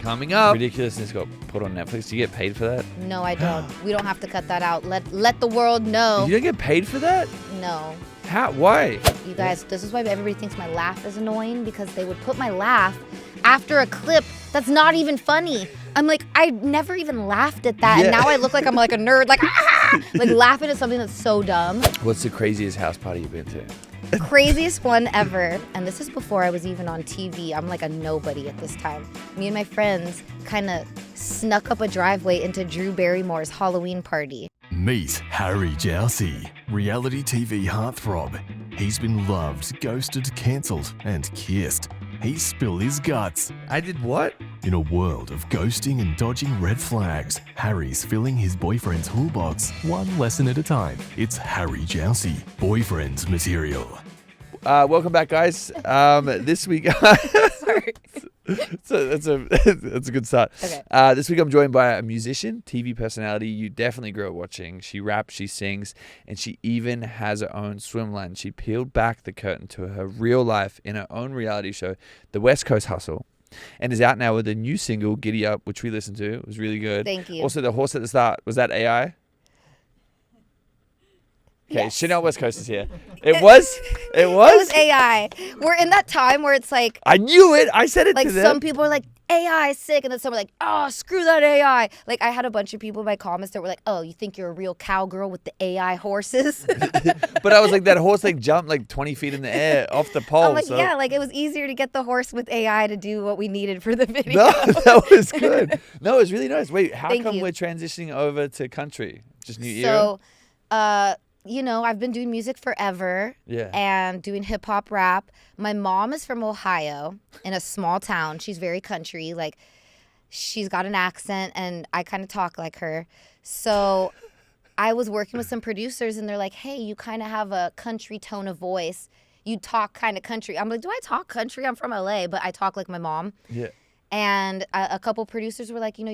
coming up. Ridiculousness got put on Netflix. Do you get paid for that? No, I don't. We don't have to cut that out. Let the world know. You don't get paid for that? No. How? Why? You guys, this is why everybody thinks my laugh is annoying, because they would put my laugh after a clip that's not even funny. I'm like, I never even laughed at that, and now I look like I'm like a nerd, like laughing at something that's so dumb. What's the craziest house party you've been to? Craziest one ever, and this is before I was even on TV. I'm like a nobody at this time. Me and my friends kind of snuck up a driveway into Drew Barrymore's Halloween party. Meet Harry Jowsey, reality TV heartthrob. He's been loved, ghosted, cancelled, and kissed. He spilled his guts. I did what? In a world of ghosting and dodging red flags, Harry's filling his boyfriend's toolbox one lesson at a time. It's Harry Jowsey, boyfriend's material. Welcome back, guys. This week... Sorry. So that's a good start. Okay. This week I'm joined by a musician, TV personality you definitely grew up watching. She raps, she sings, and she even has her own swimline. She peeled back the curtain to her real life in her own reality show, The West Coast Hustle, and is out now with a new single, Giddy Up, which we listened to. It was really good. Thank you. Also, the horse at the start, was that AI? Okay, Yes. Chanel West Coast is here. It was? It was AI. We're in that time where it's like... I knew it. I said it like to them. some people are like, AI is sick, and then some are like, oh, screw that AI. Like, I had a bunch of people in my comments that were like, oh, you think you're a real cowgirl with the AI horses? But I was like, that horse like jumped like 20 feet in the air off the pole. I'm like, so. yeah, like it was easier to get the horse with AI to do what we needed for the video. No, that was good. No, it was really nice. Wait, how Thank come you. we're transitioning over to country? Just new So, you know, I've been doing music forever. Yeah. And doing hip hop rap. My mom is from Ohio, in a small town. She's very country. Like, she's got an accent, and I kind of talk like her. So I was working with some producers, and they're like, hey, you kind of have a country tone of voice. You talk kind of country. I'm like, do I talk country? I'm from LA, but I talk like my mom. Yeah. And a couple producers were like, you know,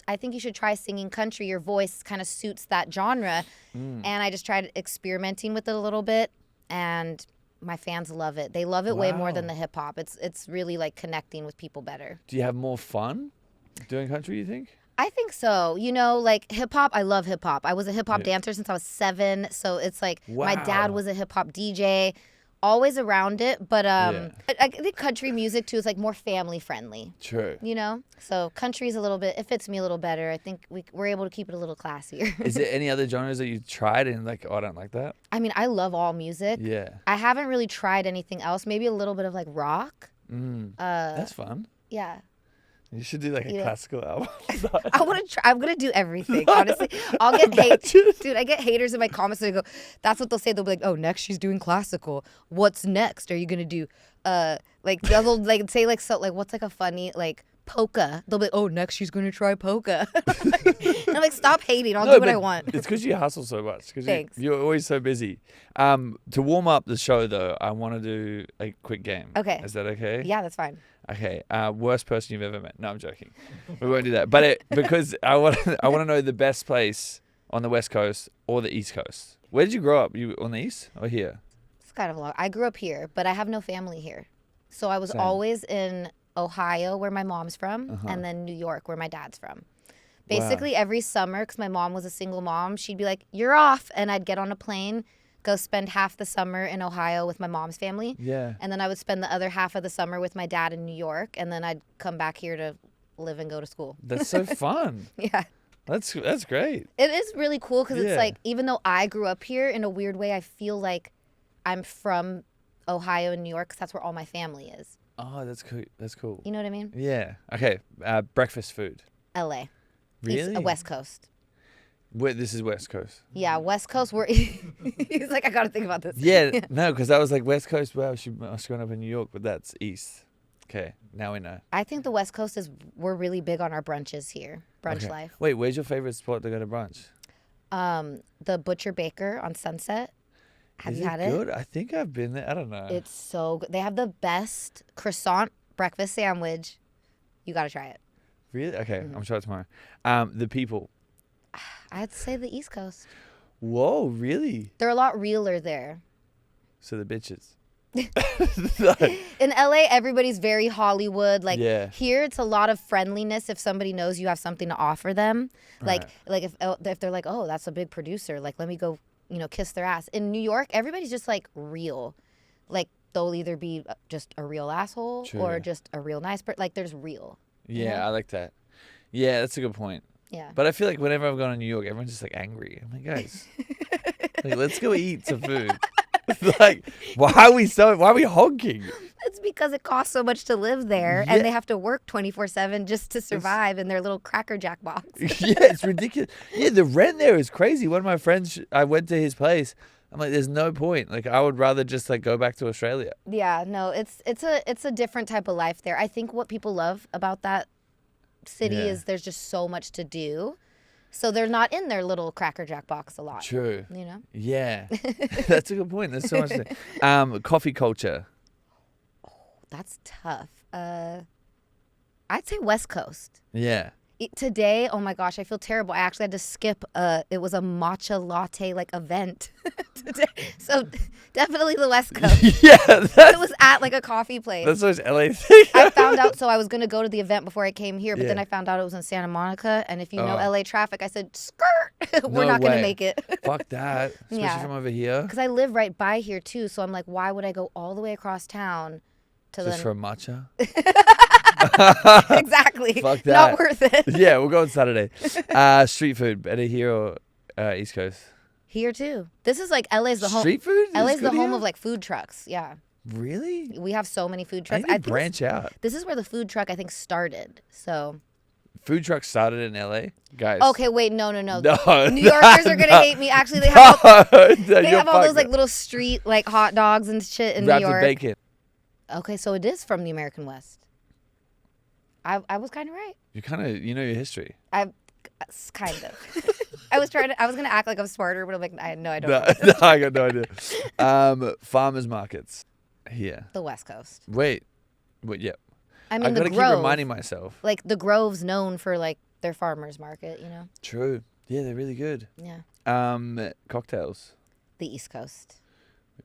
I think you should try singing country. Your voice kind of suits that genre. And I just tried experimenting with it a little bit, and my fans love it. They love it way more than the hip hop. It's really like connecting with people better. Do you have more fun doing country, you think? I think so. You know, like hip hop, I love hip hop. I was a hip hop dancer since I was 7. So it's like my dad was a hip hop DJ. Always around it, but I think country music too is like more family friendly. True. You know, so country's a little bit. It fits me a little better. I think we're able to keep it a little classier. Is there any other genres that you tried and like, oh, I don't like that? I mean, I love all music. Yeah. I haven't really tried anything else. Maybe a little bit of like rock. That's fun. Yeah. You should do like a classical album. I want to try. I'm gonna do everything. Honestly, I'll get hate, dude. I get haters in my comments. They go, "That's what they'll say." They'll be like, "Oh, next she's doing classical. What's next? Are you gonna do like they'll like say like so like what's like a funny like polka?" They'll be like, "Oh, next she's gonna try polka." And I'm like, "Stop hating. I'll do what I want." It's because you hustle so much. Thanks. You're always so busy. To warm up the show though, I want to do a quick game. Okay. Is that okay? Yeah, that's fine. Okay, worst person you've ever met. No, I'm joking. We won't do that. But because I want to know the best place on the West Coast or the East Coast. Where did you grow up? You on the East or here? It's kind of long. I grew up here, but I have no family here. So I was always in Ohio, where my mom's from, and then New York, where my dad's from. Basically, every summer, because my mom was a single mom, she'd be like, "You're off," and I'd get on a plane, go spend half the summer in Ohio with my mom's family. Yeah. And then I would spend the other half of the summer with my dad in New York, and then I'd come back here to live and go to school. That's so fun. Yeah. That's great. It is really cool because Yeah. it's like, even though I grew up here, in a weird way, I feel like I'm from Ohio and New York because that's where all my family is. Oh, that's cool. That's cool. You know what I mean? Yeah. Okay. Breakfast food. LA. Really? West Coast. This is West Coast. Yeah, West Coast. He's like, I got to think about this. Yeah. No, because I was like West Coast. Well, I was growing up in New York, but that's East. Okay. Now we know. I think the West Coast we're really big on our brunches here. Brunch Okay. life. Wait, where's your favorite spot to go to brunch? The Butcher Baker on Sunset. Have Is you had it it? good? I think I've been there. I don't know. It's so good. They have the best croissant breakfast sandwich. You got to try it. Really? Okay. I'm sure tomorrow. The people. I'd say the East Coast. Whoa, really? They're a lot realer there. So the bitches. In LA, everybody's very Hollywood. Like Yeah. here, it's a lot of friendliness if somebody knows you have something to offer them. Like if they're like, oh, that's a big producer, like let me go, kiss their ass. In New York, everybody's just like real. Like they'll either be just a real asshole or just a real nice person. Like there's real. Yeah, I like that. Yeah, that's a good point. Yeah. But I feel like whenever I've gone to New York, everyone's just like angry. I'm like, guys, like, let's go eat some food. Like, why are we honking? It's because it costs so much to live there, and they have to work 24/7 just to survive in their little Cracker Jack box. Yeah, it's ridiculous. Yeah, the rent there is crazy. One of my friends, I went to his place. I'm like, there's no point. Like, I would rather just like go back to Australia. Yeah, no, it's a different type of life there. I think what people love about that city is there's just so much to do. So they're not in their little Cracker Jack box a lot. True. Yeah. That's a good point. There's so much to coffee culture. Oh, that's tough. I'd say West Coast. Yeah. Today, oh my gosh, I feel terrible. I actually had to skip it was a matcha latte like event today. So definitely the West Coast. Yeah. It was at like a coffee place. That's such LA thing. I found out, so I was going to go to the event before I came here, but then I found out it was in Santa Monica. And if you know LA traffic, I said, skirt, we're not going to make it. Fuck that. Especially from over here. Because I live right by here too. So I'm like, why would I go all the way across town to just for a matcha? Exactly. Fuck that. Not worth it. Yeah, we'll go on Saturday. Street food, better here or East Coast? Here too. This is like LA's the home. Street food? LA's the home of like food trucks. Yeah. Really? We have so many food trucks. I think branch out. This is where the food truck I think started. So. Food trucks started in LA, guys. Okay, wait, no. No, New Yorkers are gonna hate me. Actually, they have all those like little street like hot dogs and shit in New York. Wrapped in bacon. Okay, so it is from the American West. I was kind of right. You kind of your history. Kind of. I was gonna act like I'm smarter, but I'm like, I don't. No, I got no idea. Farmers markets here. The West Coast. Wait, yeah. I mean, I gotta the Grove. keep reminding myself. Like the Grove's known for like their farmers market, True. Yeah, they're really good. Yeah. Cocktails. The East Coast.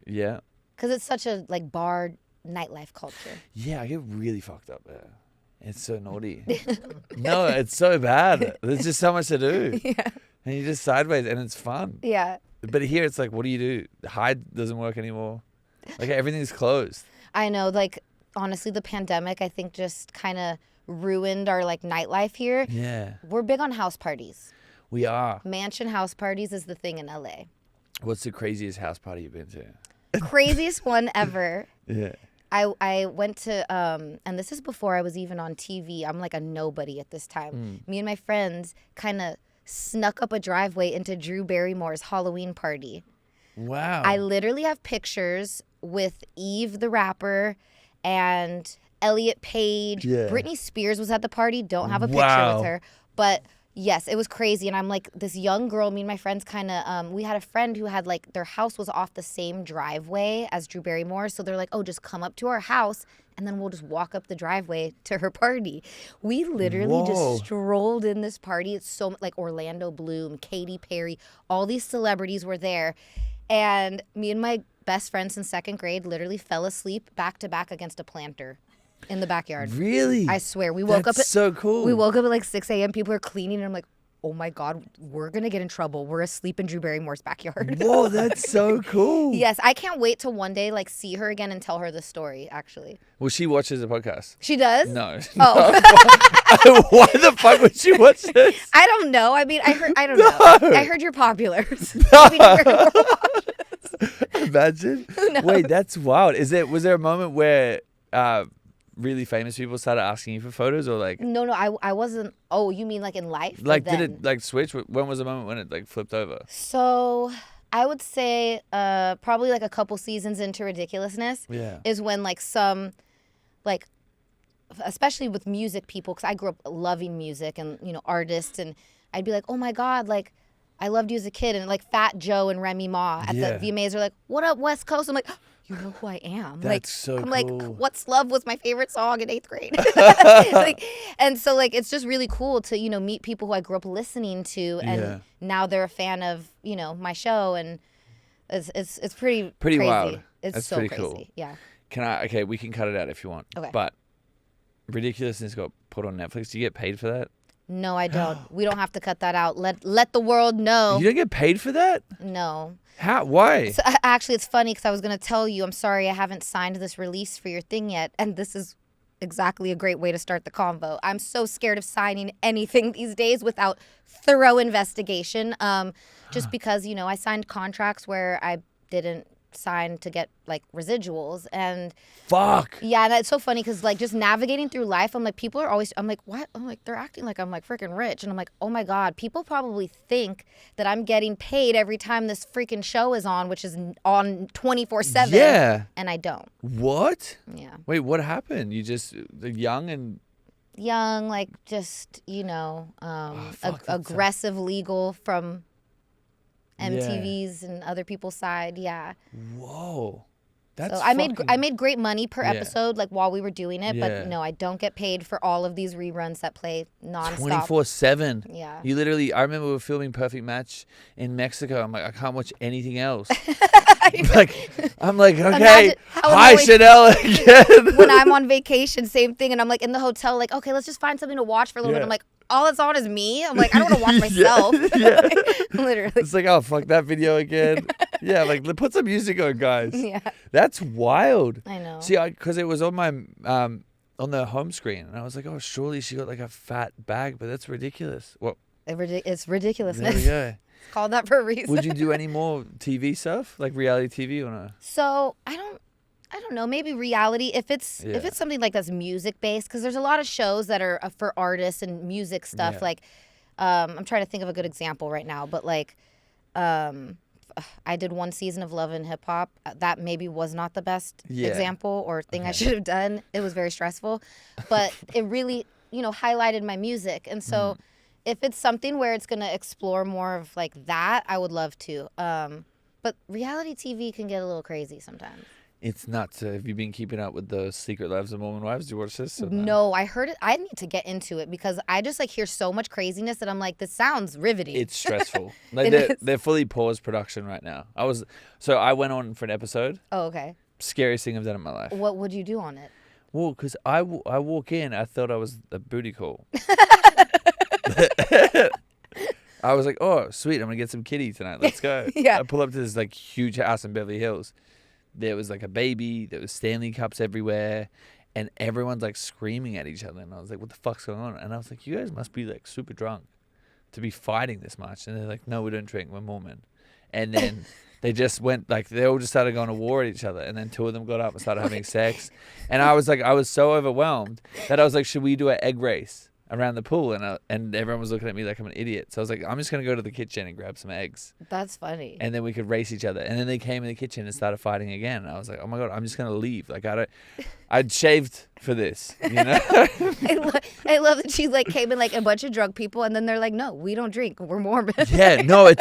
Yeah. Because it's such a like bar nightlife culture. Yeah, I get really fucked up there. It's so naughty. No, it's so bad. There's just so much to do. Yeah. And you just sideways and it's fun. Yeah. But here it's like, what do you do? The Hyde doesn't work anymore. Like everything's closed. I know. Like, honestly, the pandemic, I think just kind of ruined our like nightlife here. Yeah. We're big on house parties. We are. Mansion house parties is the thing in LA. What's the craziest house party you've been to? Craziest one ever. Yeah. I went to, and this is before I was even on TV. I'm like a nobody at this time. Me and my friends kind of snuck up a driveway into Drew Barrymore's Halloween party. Wow. I literally have pictures with Eve the rapper and Elliot Page. Yeah. Britney Spears was at the party. Don't have a picture with her. But yes, it was crazy. And I'm like this young girl, me and my friends kind of, we had a friend who had like, their house was off the same driveway as Drew Barrymore. So they're like, oh, just come up to our house and then we'll just walk up the driveway to her party. We literally just strolled in this party. It's so like Orlando Bloom, Katy Perry, all these celebrities were there. And me and my best friend since second grade literally fell asleep back to back against a planter in the backyard. Really? I swear. We woke up at so cool. We woke up at like 6 a.m. People are cleaning and I'm like, oh my God, we're going to get in trouble. We're asleep in Drew Barrymore's backyard. Whoa, that's so cool. Yes, I can't wait to one day like see her again and tell her the story, actually. Well, she watches the podcast. She does? No. Oh. Why the fuck would she watch this? I don't know. I mean, I don't know. I heard you're popular. Maybe you're Imagine. Wait, that's wild. Was there a moment where really famous people started asking you for photos or like? No, I wasn't. Oh, you mean like in life? Like, did it like switch? When was the moment when it like flipped over? So I would say probably like a couple seasons into Ridiculousness is when like some like, especially with music people, because I grew up loving music and artists, and I'd be like, oh my God, like I loved you as a kid, and like Fat Joe and Remy Ma at the VMAs are like, what up West Coast? I'm like, you know who I am. That's like, so I'm cool. like, What's Love was my favorite song in 8th grade. Like, and so like it's just really cool to meet people who I grew up listening to, and now they're a fan of my show, and it's pretty crazy. Wild. It's That's so pretty crazy. cool. Yeah. Okay, we can cut it out if you want. Okay. But Ridiculousness got put on Netflix. Do you get paid for that? No, I don't. We don't have to cut that out. Let the world know. You don't get paid for that? No. How? Why? So, actually, it's funny because I was going to tell you, I'm sorry I haven't signed this release for your thing yet. And this is exactly a great way to start the convo. I'm so scared of signing anything these days without thorough investigation. Just because, I signed contracts where I didn't sign to get like residuals, and Fuck. yeah, and it's so funny because like just navigating through life, I'm like, people are always, I'm like, what? I'm like, they're acting like I'm like freaking rich, and I'm like, oh my god, people probably think that I'm getting paid every time this freaking show is on, which is on 24/7. Yeah. And I don't. What? Yeah. Wait, what happened? You just young and Young, like just aggressive legal from MTV's and other people's side. Yeah. Whoa. That's so I made great money per episode, like while we were doing it, Yeah. but no, I don't get paid for all of these reruns that play nonstop. 24/7. Yeah. You literally, I remember we were filming Perfect Match in Mexico. I'm like, I can't watch anything else. I'm like, okay, Imagine how hi annoying- Chanel again. When I'm on vacation, same thing, and I'm like in the hotel, like, okay, let's just find something to watch for a little bit. Yeah. I'm like, all that's on is me. I'm like, I don't want to watch myself. Yeah. Literally. It's like, oh, fuck that video again. Yeah, like put some music on, guys. Yeah. That's wild. I know. See, because it was on my on the home screen, and I was like, oh, surely she got like a fat bag, but that's ridiculous. Well, It's ridiculousness. there we go. It's called that for a reason. Would you do any more TV stuff, like reality TV, or no? So I don't know. Maybe reality if it's something like that's music based, because there's a lot of shows that are for artists and music stuff. Yeah. Like, I'm trying to think of a good example right now, but like, I did one season of Love and Hip Hop. That maybe was not the best example or thing I should have done. It was very stressful, but it really highlighted my music. And so, if it's something where it's gonna explore more of like that, I would love to. But reality TV can get a little crazy sometimes. It's nuts. Have you been keeping up with the Secret Lives of Mormon Wives? Do you watch this? No, I heard it. I need to get into it because I just like hear so much craziness that I'm like, this sounds riveting. It's stressful. Like they're fully paused production right now. I went on for an episode. Oh, okay. Scariest thing I've done in my life. What would you do on it? Well, because I walk in, I thought I was a booty call. I was like, oh, sweet, I'm going to get some kitty tonight. Let's go. Yeah. I pull up to this like huge house in Beverly Hills. There was like a baby. There was Stanley cups everywhere. And everyone's like screaming at each other. And I was like, what the fuck's going on? And I was like, you guys must be like super drunk to be fighting this much. And they're like, no, we don't drink. We're Mormon. And then they just went like, they all just started going to war at each other. And then two of them got up and started having sex. And I was like, I was so overwhelmed that I was like, should we do an egg race around the pool? And everyone was looking at me like I'm an idiot. So I was like, I'm just going to go to the kitchen and grab some eggs. That's funny. And then we could race each other. And then they came in the kitchen and started fighting again. And I was like, oh my God, I'm just going to leave. Like I'd shaved for this, you know? I love that she like came in like a bunch of drunk people and then they're like, no, we don't drink. We're Mormon. Yeah, no,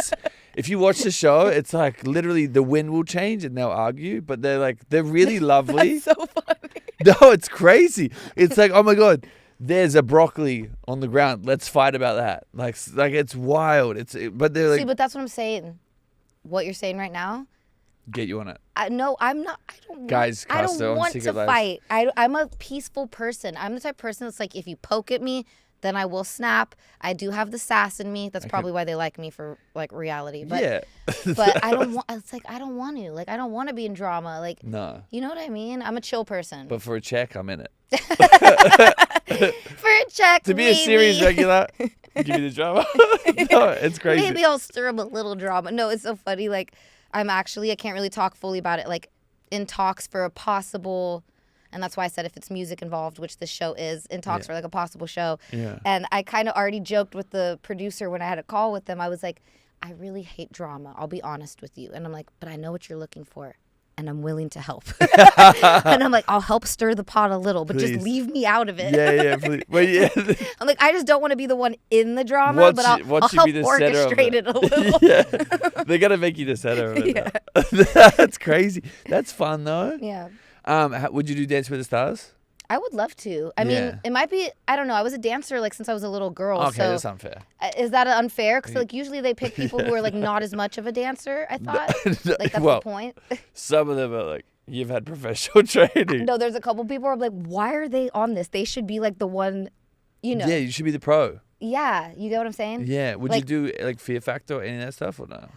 if you watch the show, it's like literally the wind will change and they'll argue, but they're really lovely. That's so funny. No, it's crazy. It's like, oh my God, there's a broccoli on the ground. Let's fight about that. Like it's wild. But they're like, See, but that's what I'm saying. What you're saying right now. get you on it. No, I'm not. Guys, I Costa don't on want Secret to Lives. fight. I'm a peaceful person. I'm the type of person that's like, if you poke at me, then I will snap. I do have the sass in me. That's probably why they like me for like reality. But, Yeah. but I don't want. It's like I don't want to. Like I don't want to be in drama. Like No. you know what I mean? I'm a chill person. But for a check, I'm in it. For a check, To be a series regular, give me the drama. No, it's crazy. Maybe I'll stir up a little drama. No, it's so funny. Like I can't really talk fully about it. Like in talks for a possible, and that's why I said if it's music involved, which this show is, in talks for like a possible show. Yeah. And I kind of already joked with the producer when I had a call with them. I was like, I really hate drama. I'll be honest with you. And I'm like, but I know what you're looking for. And I'm willing to help. And I'm like, I'll help stir the pot a little, but just Please. leave me out of it. Yeah, please. Well, yeah. I'm like, I just don't want to be the one in the drama, but I'll help be the center of orchestrate it a little. Yeah. They got to make you the center of it. Yeah. That's crazy. That's fun, though. Yeah. Would you do Dance with the Stars? I would love to. I Yeah. mean, it might be, I don't know. I was a dancer like since I was a little girl. Okay, so that's unfair. Is that unfair? Because like usually they pick people who are like not as much of a dancer, I thought. Like that's Well, the point. Some of them are like You've had professional training. No, there's a couple people who are like, why are they on this? They should be like the one, you know. Yeah, you should be the pro. Yeah, you get what I'm saying? Yeah. Would Like- you do like Fear Factor or any of that stuff or no?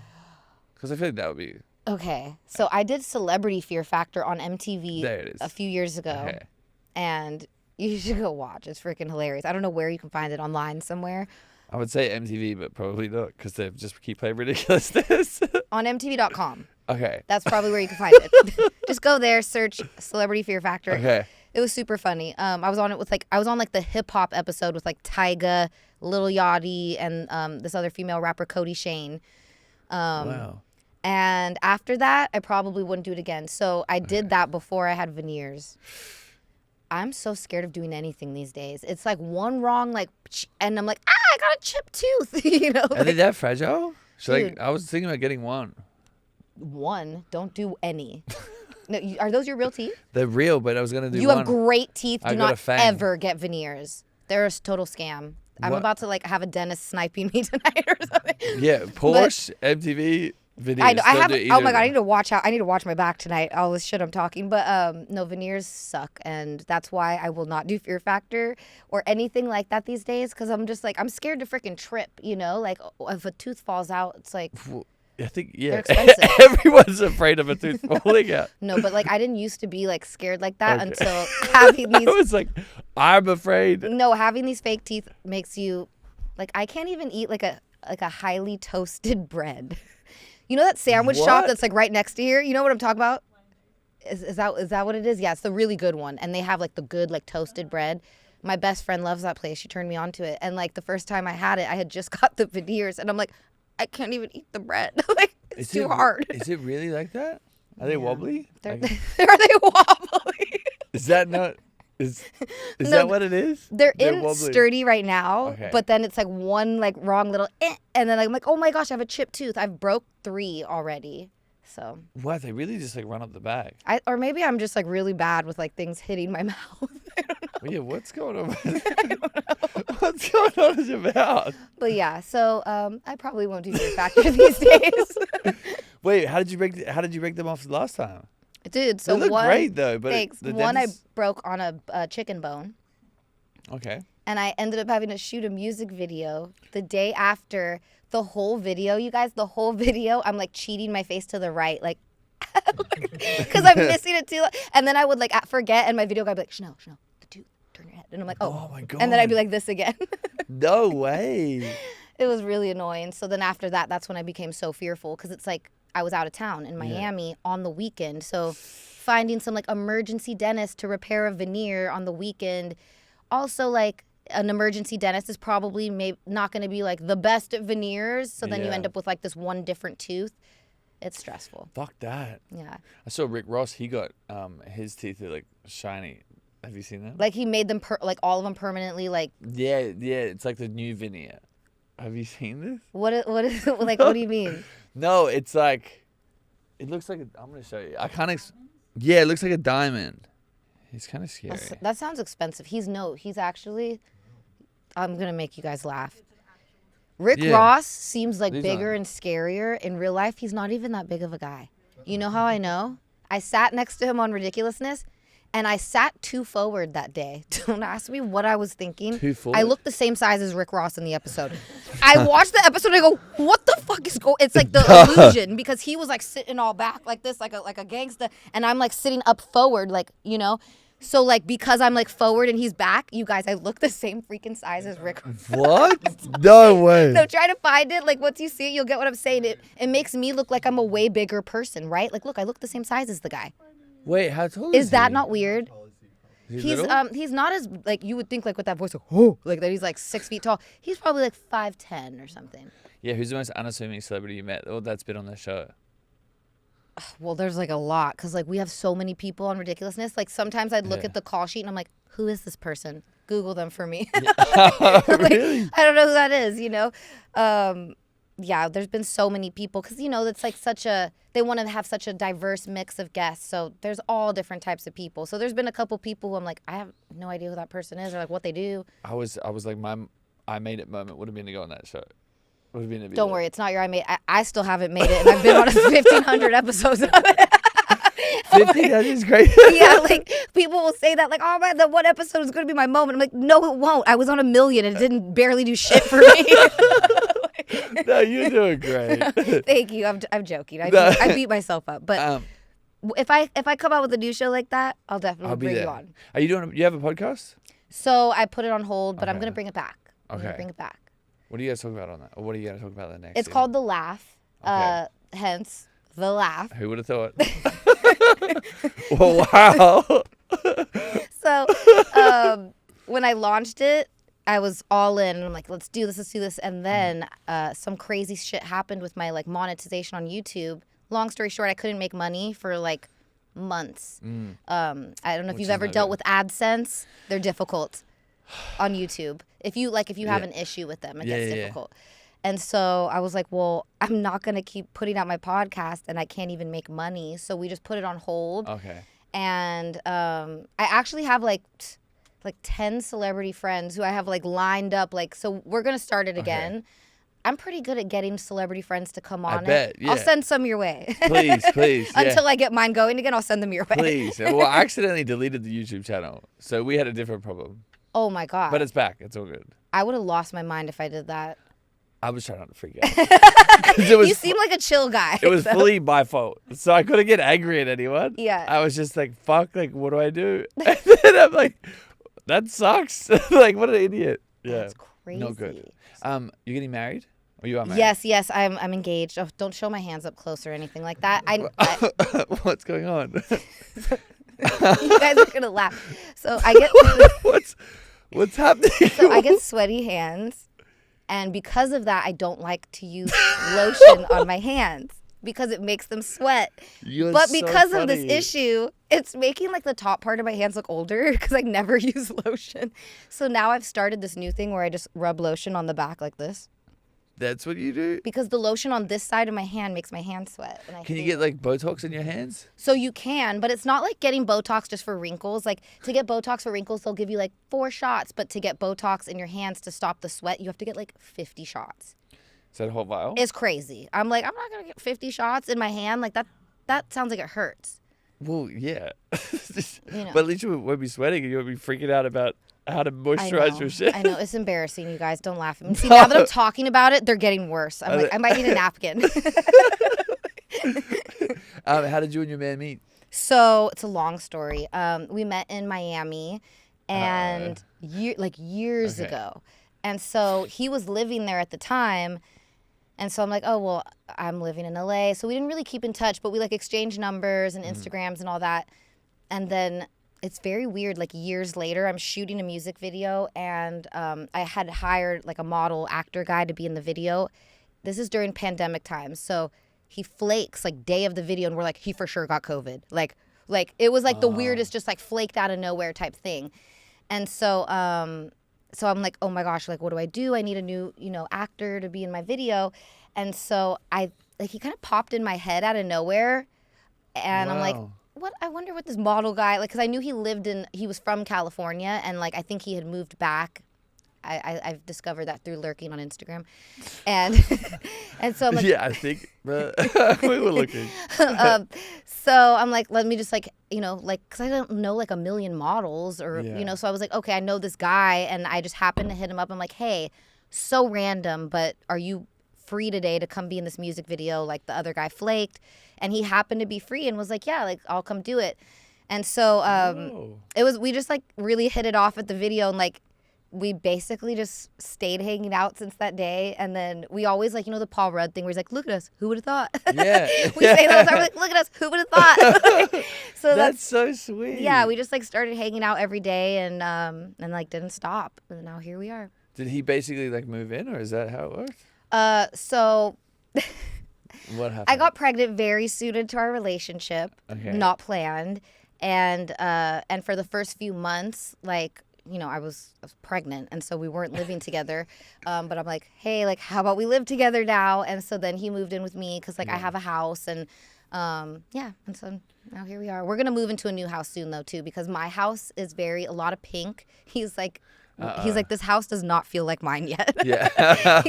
Because I feel like that would be. Okay, so I did Celebrity Fear Factor on MTV There it is. a few years ago. Okay. And you should go watch. It's freaking hilarious. I don't know where you can find it online somewhere. I would say MTV, but probably not because they just keep playing Ridiculousness. On MTV.com. Okay. That's probably where you can find it. Just go there, search Celebrity Fear Factor. Okay. It was super funny. I was on it with I was on like the hip hop episode with like Tyga, Lil Yachty, and this other female rapper Cody Shane. Wow. And after that, I probably wouldn't do it again. So I did that before I had veneers. I'm so scared of doing anything these days. It's like one wrong, like, and I'm like, I got a chipped tooth. You know, Are they that fragile? Dude. I was thinking about getting one. one. Don't do any. No, are those your real teeth? They're real, but I was gonna do You one. have great teeth. I Do got a not fang. ever get veneers. They're a total scam. I'm What? about to like have a dentist sniping me tonight or something. Yeah, Porsche, MTV, videos. I know. I Don't have. do either Oh my of god! I them. need to watch out. I need to watch my back tonight. All this shit I'm talking, but no, veneers suck, and that's why I will not do Fear Factor or anything like that these days. Because I'm just like I'm scared to freaking trip. You know, like if a tooth falls out, it's like Well, I think yeah. expensive. Everyone's afraid of a tooth falling out. no. But like I didn't used to be like scared like that Okay. until having I these. was like, I'm afraid. No, having these fake teeth makes you like I can't even eat like a highly toasted bread. You know that sandwich shop What? that's like right next to here? You know what I'm talking about? Is that what it is? Yeah, it's the really good one. And they have like the good like toasted bread. My best friend loves that place. She turned me on to it. And like the first time I had it, I had just got the veneers and I'm like, I can't even eat the bread. Like it's too hard. Is it really like that? Are they wobbly? They're, Like, are they wobbly? is that not? Is No, that what it is? They're in wobbly. sturdy right now, Okay. but then it's like one like wrong little and then I'm like, oh my gosh, I have a chipped tooth. I've broke 3 already. So What? They really just like run up the back. or maybe I'm just like really bad with like things hitting my mouth. I don't know. Well, yeah, what's going on? What's going on in your mouth? But yeah, so I probably won't do Fear Factor these days. Wait, how did you break them off the last time? Dude, so They look one great though, but thanks. the One dentist- I broke on a chicken bone. Okay. And I ended up having to shoot a music video the day after. The whole video, you guys, I'm like cheating my face to the right, like, because I'm missing it too. And then I would like forget, and my video guy would be like, Chanel, the tooth, turn your head. And I'm like, oh my god. And then I'd be like this again. No way. It was really annoying. So then after that, that's when I became so fearful because it's like I was out of town in Miami on the weekend. So finding some like emergency dentist to repair a veneer on the weekend. Also like an emergency dentist is probably not going to be like the best at veneers. So then you Yeah. end up with like this one different tooth. It's stressful. Fuck that. Yeah. I saw Rick Ross. He got his teeth are like shiny. Have you seen that? Like he made them like all of them permanently like Yeah. It's like the new veneer. Have you seen this? what is like what do you mean? No, it's like it looks like I'm gonna show you. I can't. Yeah, it looks like a diamond. He's kind of scary. That sounds expensive. He's actually I'm going to make you guys laugh. Rick Yeah. Ross seems like He's bigger not. and scarier. In real life, he's not even that big of a guy. You know how I know? I sat next to him on Ridiculousness, and I sat too forward that day. Don't ask me what I was thinking. Too I forward? looked the same size as Rick Ross in the episode. I watched the episode and I go, what the fuck is going? It's like the illusion because he was like sitting all back like this, like a gangster, and I'm like sitting up forward, like, you know. So like because I'm like forward and he's back, you guys, I look the same freaking size as Rick. What? No way. So try to find it. Like once you see it, you'll get what I'm saying. It makes me look like I'm a way bigger person, right? Like look, I look the same size as the guy. Wait, how tall is Is that he? not weird? Is he He's little? he's not as like you would think like with that voice like oh like that he's like 6 feet tall. He's probably like 5'10" or something. Yeah, who's the most unassuming celebrity you met or that's been on the show? Well, there's like a lot because like we have so many people on Ridiculousness. Like sometimes I'd look Yeah. at the call sheet and I'm like, who is this person? Google them for me. Really? I don't know who that is, you know? Yeah, there's been so many people because, you know, it's like they want to have such a diverse mix of guests. So there's all different types of people. So there's been a couple people who I'm like, I have no idea who that person is or like what they do. I was like my I made it moment would have been to go on that show. Would have been to be Don't there. worry, it's not your I still haven't made it. And I've been on 1,500 episodes of it. That is great. Yeah, like people will say that, like, oh man, that one episode is going to be my moment. I'm like, no, it won't. I was on 1 million and it didn't barely do shit for me. No, you're doing great. Thank you. I'm joking. I beat myself up, but if I come out with a new show like that, I'll definitely bring you on. Are you doing? You have a podcast? So I put it on hold, but I'm gonna bring it back. I'm gonna Okay. bring it back. What are you guys talking about on that? Or what are you gonna talk about the next? It's called The Laugh. Okay. Hence The Laugh. Who would have thought? Well, wow. So when I launched it, I was all in. And I'm like, let's do this. And then some crazy shit happened with my like monetization on YouTube. Long story short, I couldn't make money for like months. I don't know if you've ever dealt with AdSense. They're difficult on YouTube. If you have an issue with them, it gets difficult. And so I was like, well, I'm not going to keep putting out my podcast and I can't even make money. So we just put it on hold. Okay. And I actually have like 10 celebrity friends who I have like lined up. Like, so we're going to start it again. I'm pretty good at getting celebrity friends to come on it. Yeah. I'll send some your way. Please. Until I get mine going again, I'll send them your way. Please. Well, I accidentally deleted the YouTube channel. So we had a different problem. Oh my God. But it's back. It's all good. I would have lost my mind if I did that. I was trying not to freak out. You seem like a chill guy. It was fully my fault. So I couldn't get angry at anyone. Yeah. I was just like, fuck, like, what do I do? And then I'm like, that sucks. Like, what an idiot. Yeah. That's crazy. No good. You getting married? Or you are married? Yes. I'm engaged. Oh, don't show my hands up close or anything like that. What's going on? You guys are gonna laugh. So I get what's happening? So I get sweaty hands, and because of that, I don't like to use lotion on my hands because it makes them sweat. But because of this issue, it's making like the top part of my hands look older because I never use lotion. So now I've started this new thing where I just rub lotion on the back like this. That's what you do? Because the lotion on this side of my hand makes my hand sweat. And Can you get like Botox in your hands? So you can, but it's not like getting Botox just for wrinkles. Like to get Botox for wrinkles, they'll give you like 4 shots. But to get Botox in your hands to stop the sweat, you have to get like 50 shots. Is that a whole vial? It's crazy. I'm like, I'm not going to get 50 shots in my hand. Like that sounds like it hurts. Well, yeah. You know. But at least you won't be sweating and you won't be freaking out about how to moisturize your shit. I know. It's embarrassing, you guys. Don't laugh at me. See, now that I'm talking about it, they're getting worse. I'm like, I might need a napkin. How did you and your man meet? So it's a long story. We met in Miami and years ago. And so he was living there at the time. And so I'm like, oh, well, I'm living in LA. So we didn't really keep in touch, but we like exchanged numbers and Instagrams and all that. And then it's very weird. Like years later, I'm shooting a music video and I had hired like a model actor guy to be in the video. This is during pandemic times. So he flakes like day of the video and we're like, he for sure got COVID. Like it was like the weirdest, just like flaked out of nowhere type thing. And so so I'm like, oh my gosh, like what do I do? I need a new, actor to be in my video. And so he kind of popped in my head out of nowhere. And I'm like, I wonder what this model guy, like, because I knew he was from California, and like I think he had moved back. I've discovered that through lurking on Instagram, and so I'm like, yeah, I think we were looking. So I'm like, let me just like, because I don't know like a million models or so I was like, okay, I know this guy, and I just happened to hit him up. I'm like, hey, so random, but are you free today to come be in this music video? Like the other guy flaked. And he happened to be free and was like, yeah, like I'll come do it. And so we just like really hit it off at the video, and like we basically just stayed hanging out since that day. And then we always like, the Paul Rudd thing where he's like, look at us, who would have thought? Yeah. We say that all the time, like, look at us, who would have thought? So that's so sweet. Yeah, we just like started hanging out every day and like didn't stop. And now here we are. Did he basically like move in, or is that how it works? So what happened? I got pregnant very soon into our relationship, not planned, and for the first few months, like I was pregnant, and so we weren't living together. But I'm like, hey, like how about we live together now? And so then he moved in with me because like I have a house, and and so now here we are. We're gonna move into a new house soon though too, because my house is a lot of pink. He's like, this house does not feel like mine yet. Yeah.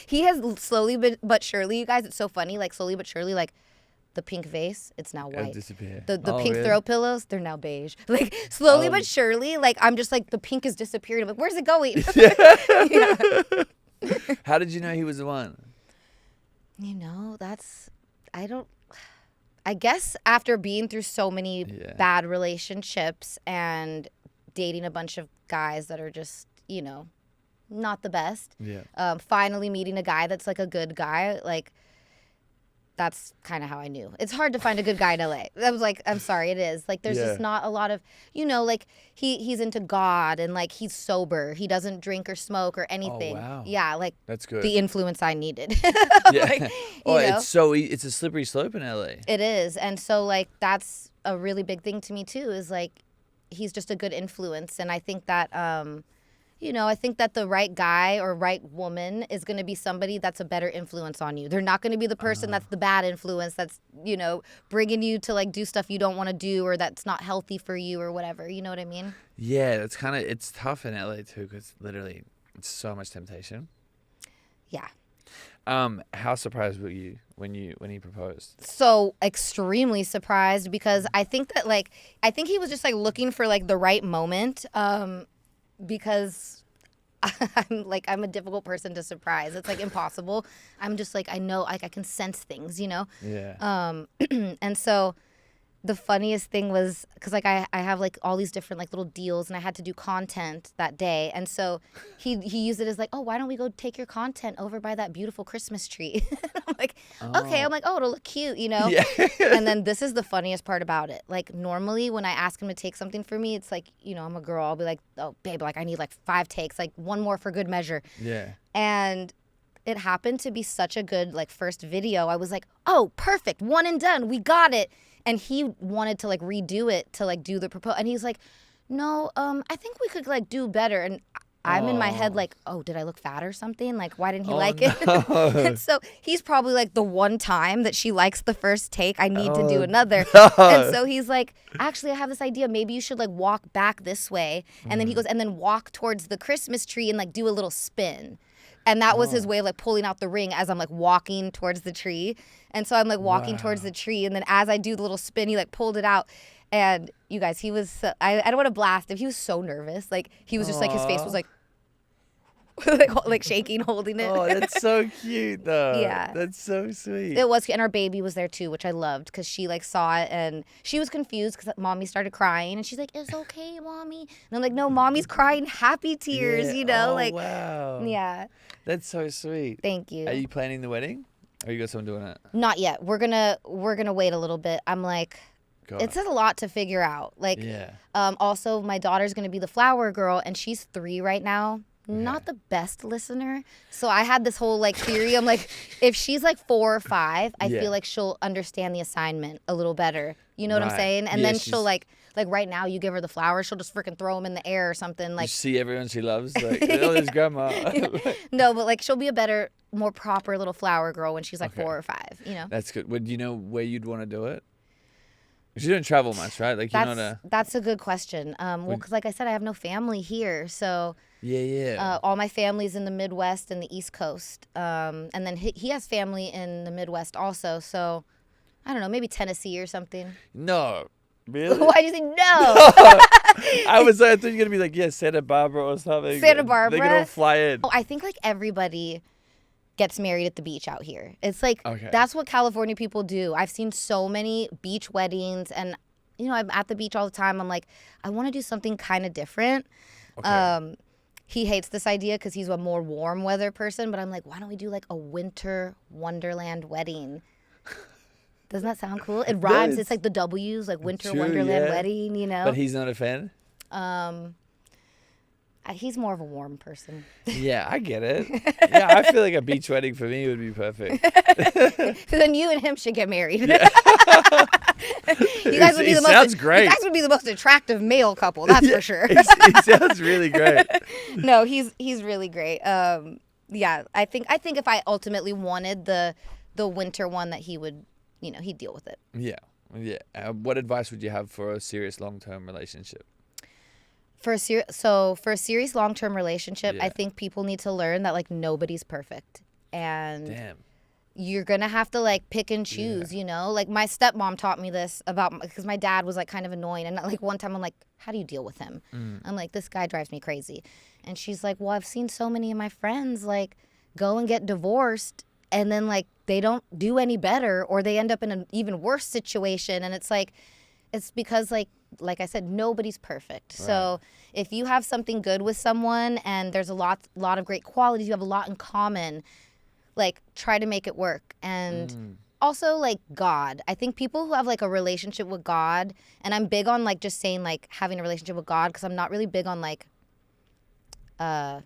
He has slowly but surely, you guys, it's so funny, like slowly but surely, like the pink vase, it's now white. Disappear. The pink throw pillows, they're now beige. Like slowly but surely, like I'm just like the pink is disappearing. I'm like, where's it going? Yeah. How did you know he was the one? You know, I guess after being through so many bad relationships and dating a bunch of guys that are just, you know, not the best. Yeah. Finally meeting a guy that's like a good guy, like that's kind of how I knew. It's hard to find a good guy in LA. I was like, I'm sorry, it is. Like, there's just not a lot of, you know, like he's into God and like he's sober. He doesn't drink or smoke or anything. Oh, wow. Yeah, like that's good. The influence I needed. Yeah. Like, it's a slippery slope in LA. It is, and so like that's a really big thing to me too. Is like he's just a good influence, and I think that you know, I think that the right guy or right woman is going to be somebody that's a better influence on you. They're not going to be the person that's the bad influence that's, you know, bringing you to like do stuff you don't want to do or that's not healthy for you or whatever. You know what I mean? Yeah, it's tough in LA too because literally it's so much temptation. Yeah. How surprised were you when he proposed? So extremely surprised because I think he was just like looking for like the right moment. Because I'm a difficult person to surprise. It's like impossible. I'm just like I know like I can sense things, you know. Yeah. And so the funniest thing was because like I have like all these different like little deals and I had to do content that day, and so he used it as like, oh, why don't we go take your content over by that beautiful Christmas tree? I'm like, okay. I'm like, oh, it'll look cute, you know. Yeah. And then this is the funniest part about it. Like normally when I ask him to take something for me, it's like, you know, I'm a girl. I'll be like, oh, babe, like I need like 5 takes, like one more for good measure. Yeah. And it happened to be such a good like first video. I was like, oh, perfect, one and done, we got it. And he wanted to like redo it to like do the proposal, and he's like, no, I think we could like do better. And I'm in my head like, oh, did I look fat or something? Like, why didn't he like it? And so he's probably like the one time that she likes the first take, I need to do another. No. And so he's like, actually, I have this idea. Maybe you should like walk back this way. And then he goes, and then walk towards the Christmas tree and like do a little spin. And that was his way of like pulling out the ring as I'm like walking towards the tree. And so I'm like walking towards the tree. And then as I do the little spin, he like pulled it out. And you guys, he was, I don't want to blast him. He was so nervous. Like he was just like, his face was like, like shaking, holding it. Oh, that's so cute though. Yeah. That's so sweet. It was, and our baby was there too, which I loved because she like saw it and she was confused because mommy started crying and she's like, it's okay, mommy. And I'm like, no, mommy's crying happy tears, you know? Like, wow. Yeah. That's so sweet. Thank you. Are you planning the wedding? Or you got someone doing it? Not yet. We're gonna wait a little bit. I'm like, it's a lot to figure out. Like, also my daughter's gonna be the flower girl and she's 3 right now. Not the best listener. So I had this whole like theory. I'm like, if she's like 4 or 5, I feel like she'll understand the assignment a little better. You know what I'm saying? And then she'll like right now you give her the flowers, she'll just freaking throw them in the air or something. Like, you see everyone she loves, like, oh, there's grandma. No, but like she'll be a better, more proper little flower girl when she's like 4 or 5, you know? That's good. Would you know where you'd want to do it? You don't travel much, right? Like, that's a good question. Well, because like I said, I have no family here, so all my family's in the Midwest and the East Coast, and then he has family in the Midwest also. So I don't know, maybe Tennessee or something. No, really? Why do you say no? I thought you were gonna be like, Santa Barbara or something. Santa Barbara. They could all fly in. I think like everybody gets married at the beach out here. It's like that's what California people do. I've seen so many beach weddings, and you know, I'm at the beach all the time. I'm like, I want to do something kind of different. He hates this idea because he's a more warm weather person, but I'm like, why don't we do like a winter Wonderland wedding? Doesn't that sound cool? It rhymes. It's like the W's, like winter Wonderland wedding, you know? But he's not a fan? He's more of a warm person. Yeah, I get it. Yeah, I feel like a beach wedding for me would be perfect. Then you and him should get married. Yeah. You guys would be great. You guys would be the most attractive male couple, that's for sure. He sounds really great. No, he's really great. Yeah, I think if I ultimately wanted the winter one, that he would, you know, he'd deal with it. Yeah. What advice would you have for a serious long-term relationship? For a serious long-term relationship, I think people need to learn that like nobody's perfect. And damn. you're going to have to, like, pick and choose, you know? Like, my stepmom taught me this because my dad was, like, kind of annoying. And, like, one time I'm like, how do you deal with him? I'm like, this guy drives me crazy. And she's like, well, I've seen so many of my friends, like, go and get divorced. And then, like, they don't do any better, or they end up in an even worse situation. And it's like, it's because, like I said, nobody's perfect. Right. So if you have something good with someone and there's a lot of great qualities, you have a lot in common, like, try to make it work. And also, like, God. I think people who have, like, a relationship with God, and I'm big on, like, just saying, like, having a relationship with God, because I'm not really big on, like, I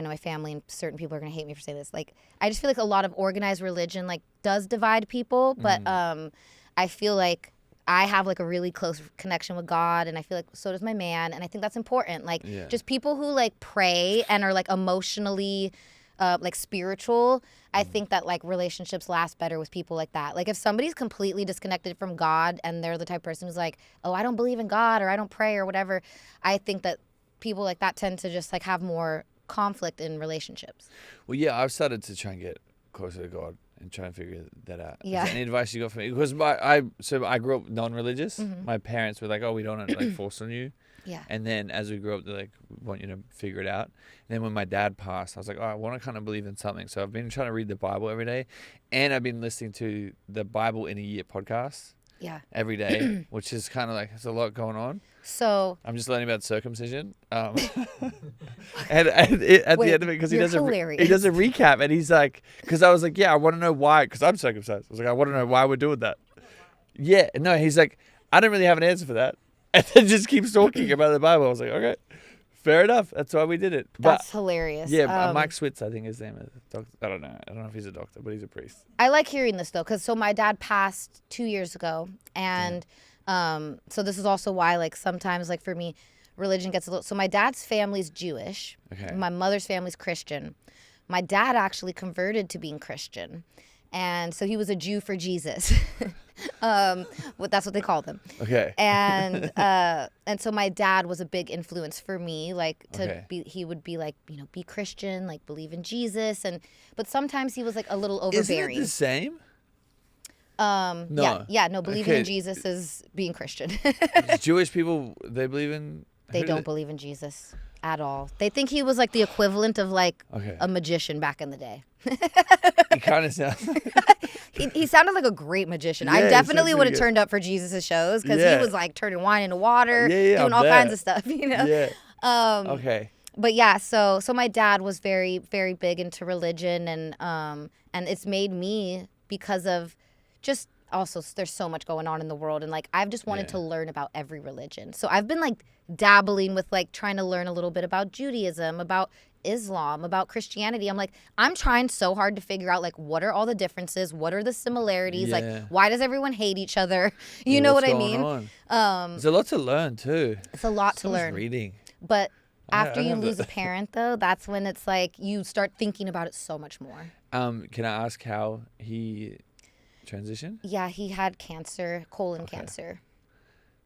know my family and certain people are going to hate me for saying this. Like, I just feel like a lot of organized religion, like, does divide people. But I feel like I have, like, a really close connection with God. And I feel like so does my man. And I think that's important. Like, just people who, like, pray and are, like, emotionally, like, spiritual. I think that, like, relationships last better with people like that. Like, if somebody's completely disconnected from God and they're the type of person who's like, oh, I don't believe in God, or I don't pray, or whatever, I think that people like that tend to just, like, have more conflict in relationships. Well, yeah, I've started to try and get closer to God and try and figure that out. Yeah. Is there any advice you got for me? Because I grew up non-religious. My parents were like, oh, we don't want to, like, force on you. Yeah. And then as we grew up, they're like, we want you to figure it out. And then when my dad passed, I was like, oh, I want to kind of believe in something. So I've been trying to read the Bible every day, and I've been listening to the Bible in a Year podcast. Yeah. Every day, which is kind of like, there's a lot going on. So I'm just learning about circumcision. And at the end of it, because he does a recap, and he's like, because I was like, yeah, I want to know why, because I'm circumcised. I was like, I want to know why we're doing that. Yeah, no, he's like, I don't really have an answer for that. And then just keeps talking about the Bible. I was like, okay, fair enough. That's why we did it. That's hilarious. Yeah, Mike Switz, I think his name is. I don't know. I don't know if he's a doctor, but he's a priest. I like hearing this, though, because so my dad passed 2 years ago. And so this is also why, like, sometimes, like, for me, religion gets a little... So my dad's family's Jewish. Okay. My mother's family's Christian. My dad actually converted to being Christian. And so he was a Jew for Jesus. That's what they called him. Okay. And so my dad was a big influence for me, like, to be, he would be like, you know, be Christian, like, believe in Jesus. But sometimes he was, like, a little overbearing. Isn't it the same? No. Yeah, believing in Jesus is being Christian. Jewish people, they believe in... They don't believe in Jesus at all. They think he was, like, the equivalent of, like, a magician back in the day. He kind of sounds... he sounded like a great magician. Yeah, I definitely would have turned up for Jesus' shows, because he was, like, turning wine into water, doing all kinds of stuff, you know? Yeah. But yeah, so my dad was very, very big into religion, and it's made me, because of just... Also, there's so much going on in the world, and, like, I've just wanted to learn about every religion. So I've been, like, dabbling with, like, trying to learn a little bit about Judaism, about Islam, about Christianity. I'm like, I'm trying so hard to figure out, like, what are all the differences? What are the similarities? Like, why does everyone hate each other? You know what I mean? There's a lot to learn, too. It's a lot to learn. Reading. But after you lose a parent, though, that's when it's like you start thinking about it so much more. Can I ask how he... transition? Yeah, he had cancer, colon cancer.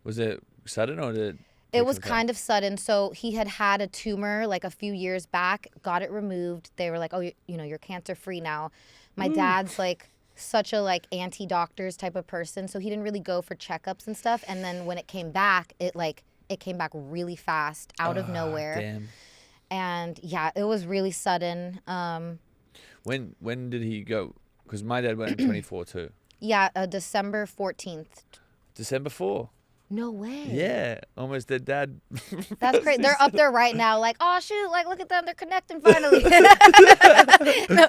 Was it sudden, or did it was kind of sudden? So he had a tumor, like, a few years back, got it removed. They were like, oh, you know, you're cancer free now. My dad's, like, such a, like, anti-doctors type of person, so he didn't really go for checkups and stuff. And then when it came back, it came back really fast, out of nowhere. Damn. And yeah, it was really sudden. When did he go? Because my dad went in 24 too. Yeah, December 14th. December 4. No way. Yeah, almost their dad. That's crazy. They're up there right now, like, oh shoot, like, look at them, they're connecting finally. No,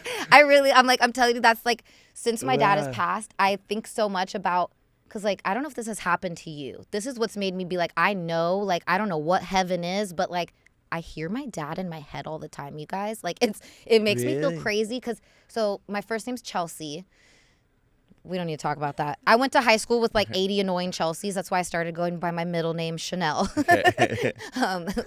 I'm telling you, that's, like, since my dad has passed, I think so much about, because, like, I don't know if this has happened to you. This is what's made me be like, I know, like, I don't know what heaven is, but, like, I hear my dad in my head all the time, you guys. Like, it makes me feel crazy, because, so my first name's Chelsea. We don't need to talk about that. I went to high school with, like, 80 annoying Chelseas. That's why I started going by my middle name, Chanel.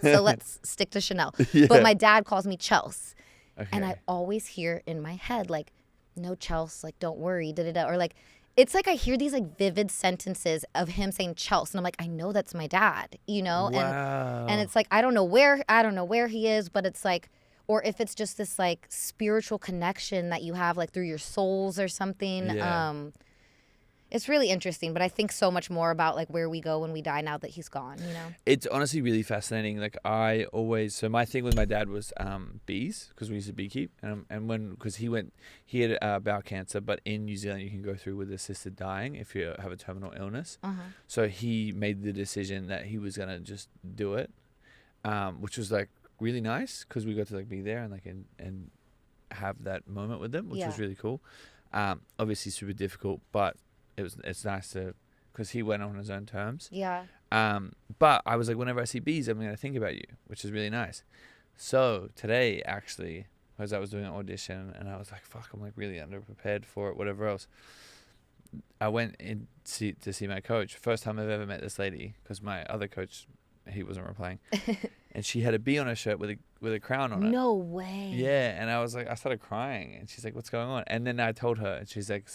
So let's stick to Chanel. Yeah. But my dad calls me Chels. Okay. And I always hear in my head, like, no, Chels, like, don't worry, da-da-da. Or, like, it's like I hear these, like, vivid sentences of him saying Chels, and I'm like, I know that's my dad, you know? Wow. And it's like, I don't know where he is, but it's like, or if it's just this like spiritual connection that you have like through your souls or something. Yeah. It's really interesting, but I think so much more about like where we go when we die now that he's gone, you know? It's honestly really fascinating. Like so my thing with my dad was bees, because we used to beekeep, because he had bowel cancer, but in New Zealand you can go through with assisted dying if you have a terminal illness. So he made the decision that he was gonna just do it, which was like really nice because we got to like be there and like and have that moment with them, which was really cool. Obviously super difficult, but it's nice to, because he went on his own terms. Yeah. But I was like, whenever I see bees, I'm gonna think about you, which is really nice. So today, actually, as I was doing an audition, and I was like, fuck, I'm like really underprepared for it, whatever else. I went in to see my coach. First time I've ever met this lady, because my other coach, he wasn't replying, and she had a bee on her shirt with a crown on it. No way. Yeah, and I was like, I started crying, and she's like, what's going on? And then I told her, and she's like,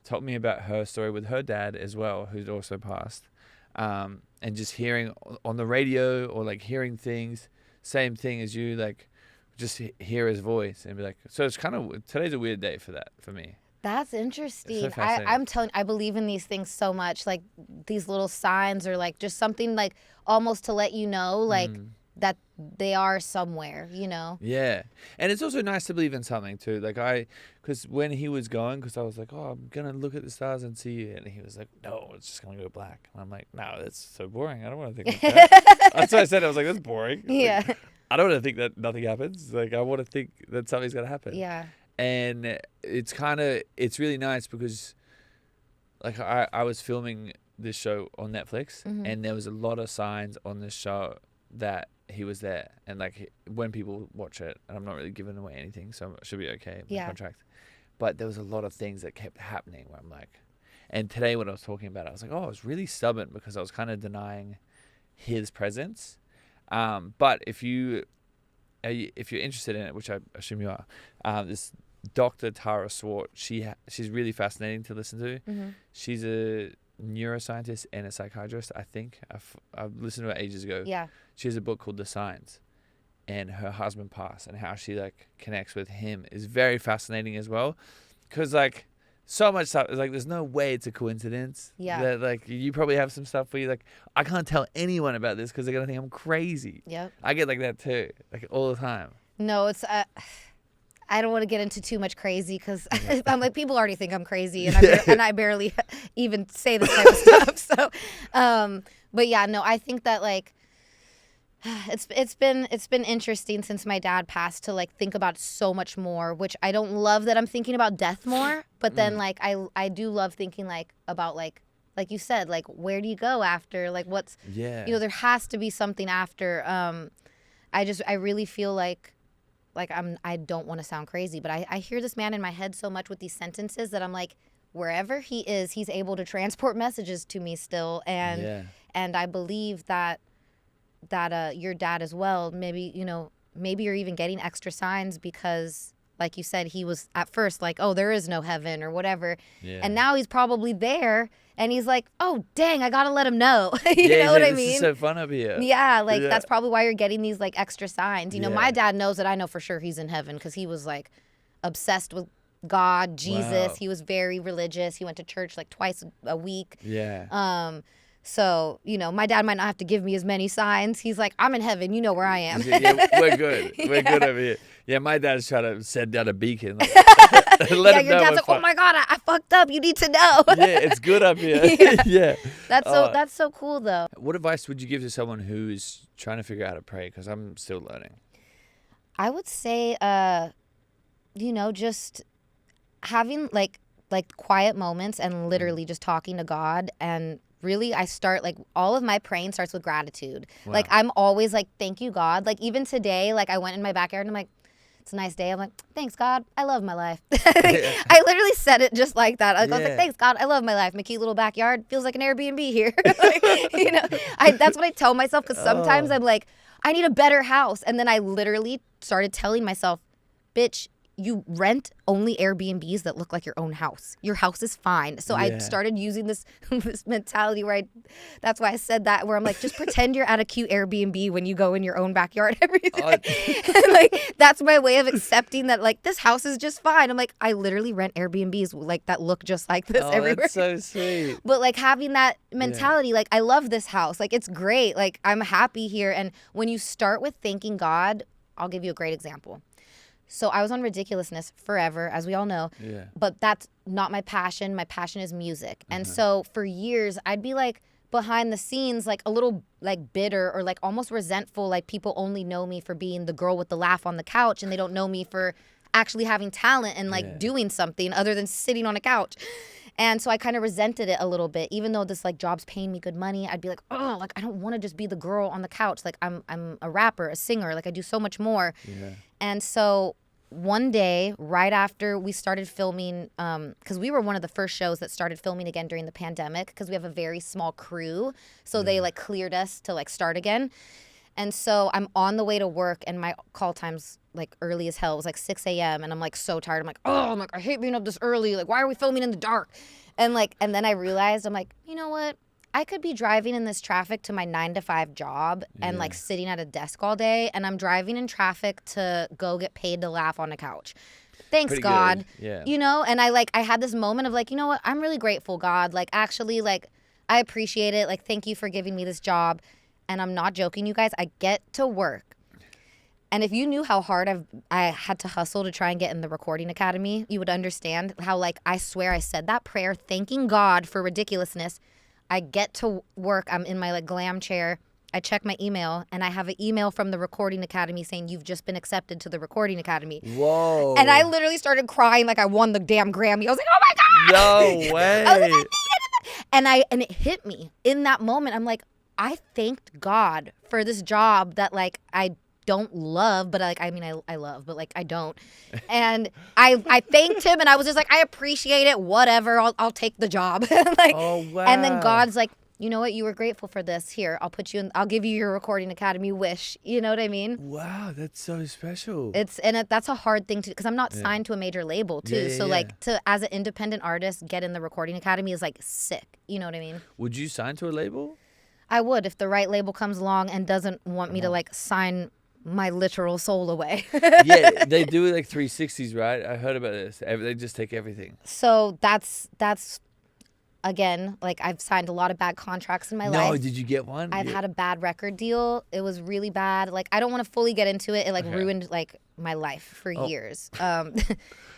told me about her story with her dad as well, who'd also passed, and just hearing on the radio or like hearing things, same thing as you, like just hear his voice and be like, so it's kind of, today's a weird day for me. That's interesting. So fascinating. I'm telling, I believe in these things so much, like these little signs or like just something like almost to let you know like that they are somewhere, you know? Yeah. And it's also nice to believe in something too. Like because when he was going, because I was like, oh, I'm going to look at the stars and see you. And he was like, no, it's just going to go black. And I'm like, no, that's so boring. I don't want to think like that. That's what I said. I was like, that's boring. Yeah. Like, I don't want to think that nothing happens. Like, I want to think that something's going to happen. Yeah. And it's really nice because like I was filming this show on Netflix and there was a lot of signs on this show that he was there, and like when people watch it, and I'm not really giving away anything, so it should be okay with the contract, but there was a lot of things that kept happening where I'm like, and today when I was talking about it, I was like, oh, I was really stubborn because I was kind of denying his presence, but if you're interested in it, which I assume you are, this Dr. Tara Swart, she's really fascinating to listen to. She's a neuroscientist and a psychiatrist, I think. I've listened to her ages ago. Yeah. She has a book called The Signs, and her husband passed, and how she like connects with him is very fascinating as well, because like so much stuff is like there's no way it's a coincidence. Yeah. That like you probably have some stuff where you're like, I can't tell anyone about this because they're gonna think I'm crazy. Yep. I get like that too, like all the time. No, it's I don't want to get into too much crazy because I'm like, people already think I'm crazy, and I barely even say this type of stuff. So, but yeah, no, I think that like it's been interesting since my dad passed to like think about so much more, which I don't love that I'm thinking about death more, but then like I do love thinking like about like you said, like where do you go after, like what's you know, there has to be something after. I really feel like I don't want to sound crazy, but I hear this man in my head so much with these sentences that I'm like, wherever he is, he's able to transport messages to me still, and I believe that your dad as well, maybe you're even getting extra signs because, like you said, he was at first like, oh, there is no heaven or whatever, and now he's probably there, and he's like, oh, dang, I gotta let him know. You know what I mean? This is so fun up here. Yeah, like that's probably why you're getting these like extra signs. You know, my dad knows that I know for sure he's in heaven because he was like obsessed with God, Jesus. Wow. He was very religious. He went to church like twice a week. Yeah. So, you know, my dad might not have to give me as many signs. He's like, I'm in heaven. You know where I am. Yeah, we're good. We're good over here. Yeah, my dad's trying to send down a beacon. Like, your dad's like, oh my God, I fucked up. You need to know. Yeah, it's good up here. Yeah. That's so cool though. What advice would you give to someone who's trying to figure out how to pray? Because I'm still learning. I would say, just having like quiet moments and literally just talking to God. And really, I start like all of my praying starts with gratitude. Wow. Like I'm always like, thank you, God. Like even today, like I went in my backyard and I'm like, it's a nice day. I'm like, thanks, God. I love my life. I literally said it just like that. I was like, thanks, God. I love my life. My cute little backyard feels like an Airbnb here. That's what I tell myself because sometimes I'm like, I need a better house. And then I literally started telling myself, bitch, you rent only Airbnbs that look like your own house. Your house is fine. So I started using this mentality where that's why I said that, where I'm like, just pretend you're at a cute Airbnb when you go in your own backyard every day. And like, that's my way of accepting that, like, this house is just fine. I'm like, I literally rent Airbnbs like that look just like this everywhere. That's so sweet. But like having that mentality, like, I love this house. Like, it's great. Like, I'm happy here. And when you start with thanking God, I'll give you a great example. So I was on Ridiculousness forever, as we all know. Yeah. But that's not my passion. My passion is music. And so for years, I'd be like behind the scenes, like a little like bitter or like almost resentful. Like, people only know me for being the girl with the laugh on the couch, and they don't know me for actually having talent and like doing something other than sitting on a couch. And so I kind of resented it a little bit, even though this like job's paying me good money. I'd be like, oh, like, I don't want to just be the girl on the couch. Like, I'm a rapper, a singer. Like, I do so much more. Yeah. And so one day, right after we started filming, because we were one of the first shows that started filming again during the pandemic, because we have a very small crew. So they like cleared us to like start again. And so I'm on the way to work, and my call time's like early as hell. It was like 6 a.m. and I'm like so tired. I'm like, I hate being up this early. Like, why are we filming in the dark? And like, and then I realized, I'm like, you know what? I could be driving in this traffic to my 9-to-5 job and like sitting at a desk all day, and I'm driving in traffic to go get paid to laugh on a couch. Thanks, pretty God. Good. Yeah. You know, and I had this moment of like, you know what? I'm really grateful, God. Like, actually, like, I appreciate it. Like, thank you for giving me this job. And I'm not joking, you guys. I get to work. And if you knew how hard I had to hustle to try and get in the recording academy, you would understand how, like, I swear I said that prayer thanking God for Ridiculousness. I get to work. I'm in my like glam chair. I check my email, and I have an email from the recording academy saying you've just been accepted to the recording academy. Whoa. And I literally started crying like I won the damn Grammy. I was like, oh my God. No way. I was like, and it hit me in that moment. I'm like, I thanked God for this job that like I don't love, but like, I mean, I love, but like I don't. And I thanked him, and I was just like, I appreciate it. Whatever. I'll take the job. Like, oh, wow. And then God's like, you know what? You were grateful for this. Here, I'll put you in. I'll give you your recording academy wish. You know what I mean? Wow, that's so special. That's a hard thing to, because I'm not signed to a major label too. So like to as an independent artist get in the recording academy is like sick. You know what I mean? Would you sign to a label? I would, if the right label comes along and doesn't want me to like sign my literal soul away. Yeah, they do like 360s, right? I heard about this. They just take everything. So that's again, like, I've signed a lot of bad contracts in my life. No, did you get one? I've had a bad record deal. It was really bad. Like, I don't want to fully get into it. It like ruined like my life for years.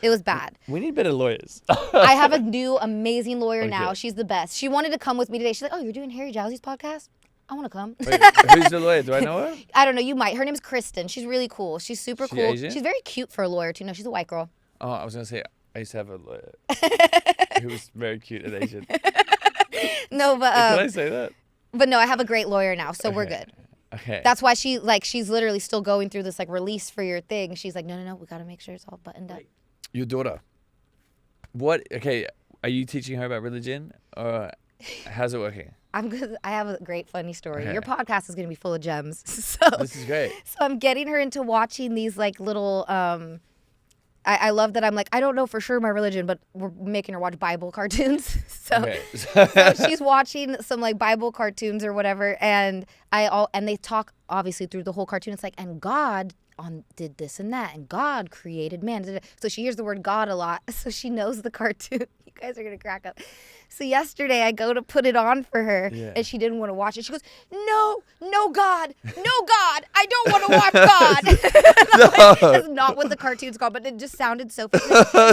It was bad. We need better lawyers. I have a new amazing lawyer now. She's the best. She wanted to come with me today. She's like, oh, you're doing Harry Jowsey's podcast? I want to come. Wait, who's the lawyer? Do I know her? I don't know. You might. Her name's Kristen. She's really cool. She's super cool. Asian? She's very cute for a lawyer too. No, she's a white girl. Oh, I was going to say, I used to have a lawyer who was very cute and Asian. No, but... Can I say that? But no, I have a great lawyer now, so we're good. Okay. That's why she's literally still going through this like release for your thing. She's like, no, we got to make sure it's all buttoned up. Your daughter. What? Okay, are you teaching her about religion, or how's it working? I have a great funny story. Okay. Your podcast is going to be full of gems. So this is great. So I'm getting her into watching these like little. I love that I'm like, I don't know for sure my religion, but we're making her watch Bible cartoons. So she's watching some like Bible cartoons or whatever, and they talk obviously through the whole cartoon. It's like, and God did this and that, and God created man. So she hears the word God a lot, so she knows the cartoon. You guys are gonna crack up. So yesterday I go to put it on for her, and she didn't want to watch it. She goes, no God, I don't want to watch God. Like, that's not what the cartoon's called, but it just sounded so funny.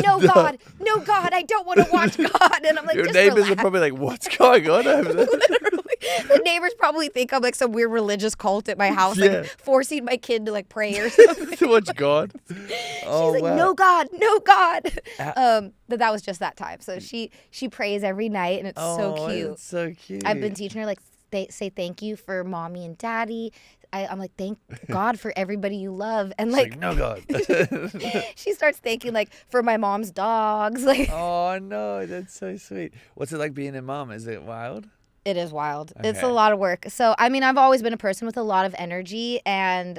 No God, I don't want to watch God. And I'm like, your neighbors relax. are probably like, what's going on over there? Literally. The neighbors probably think I'm like some weird religious cult at my house, like forcing my kid to like pray or something. To watch God. She's like, no God. But that was just that time. So she prays every night, and it's so cute. It's so cute. I've been teaching her like say thank you for mommy and daddy. I'm like, thank God for everybody you love, and like no God. She starts thanking like for my mom's dogs. Like, oh no, that's so sweet. What's it like being a mom? Is it wild? It is wild. Okay. It's a lot of work. So I mean, I've always been a person with a lot of energy, and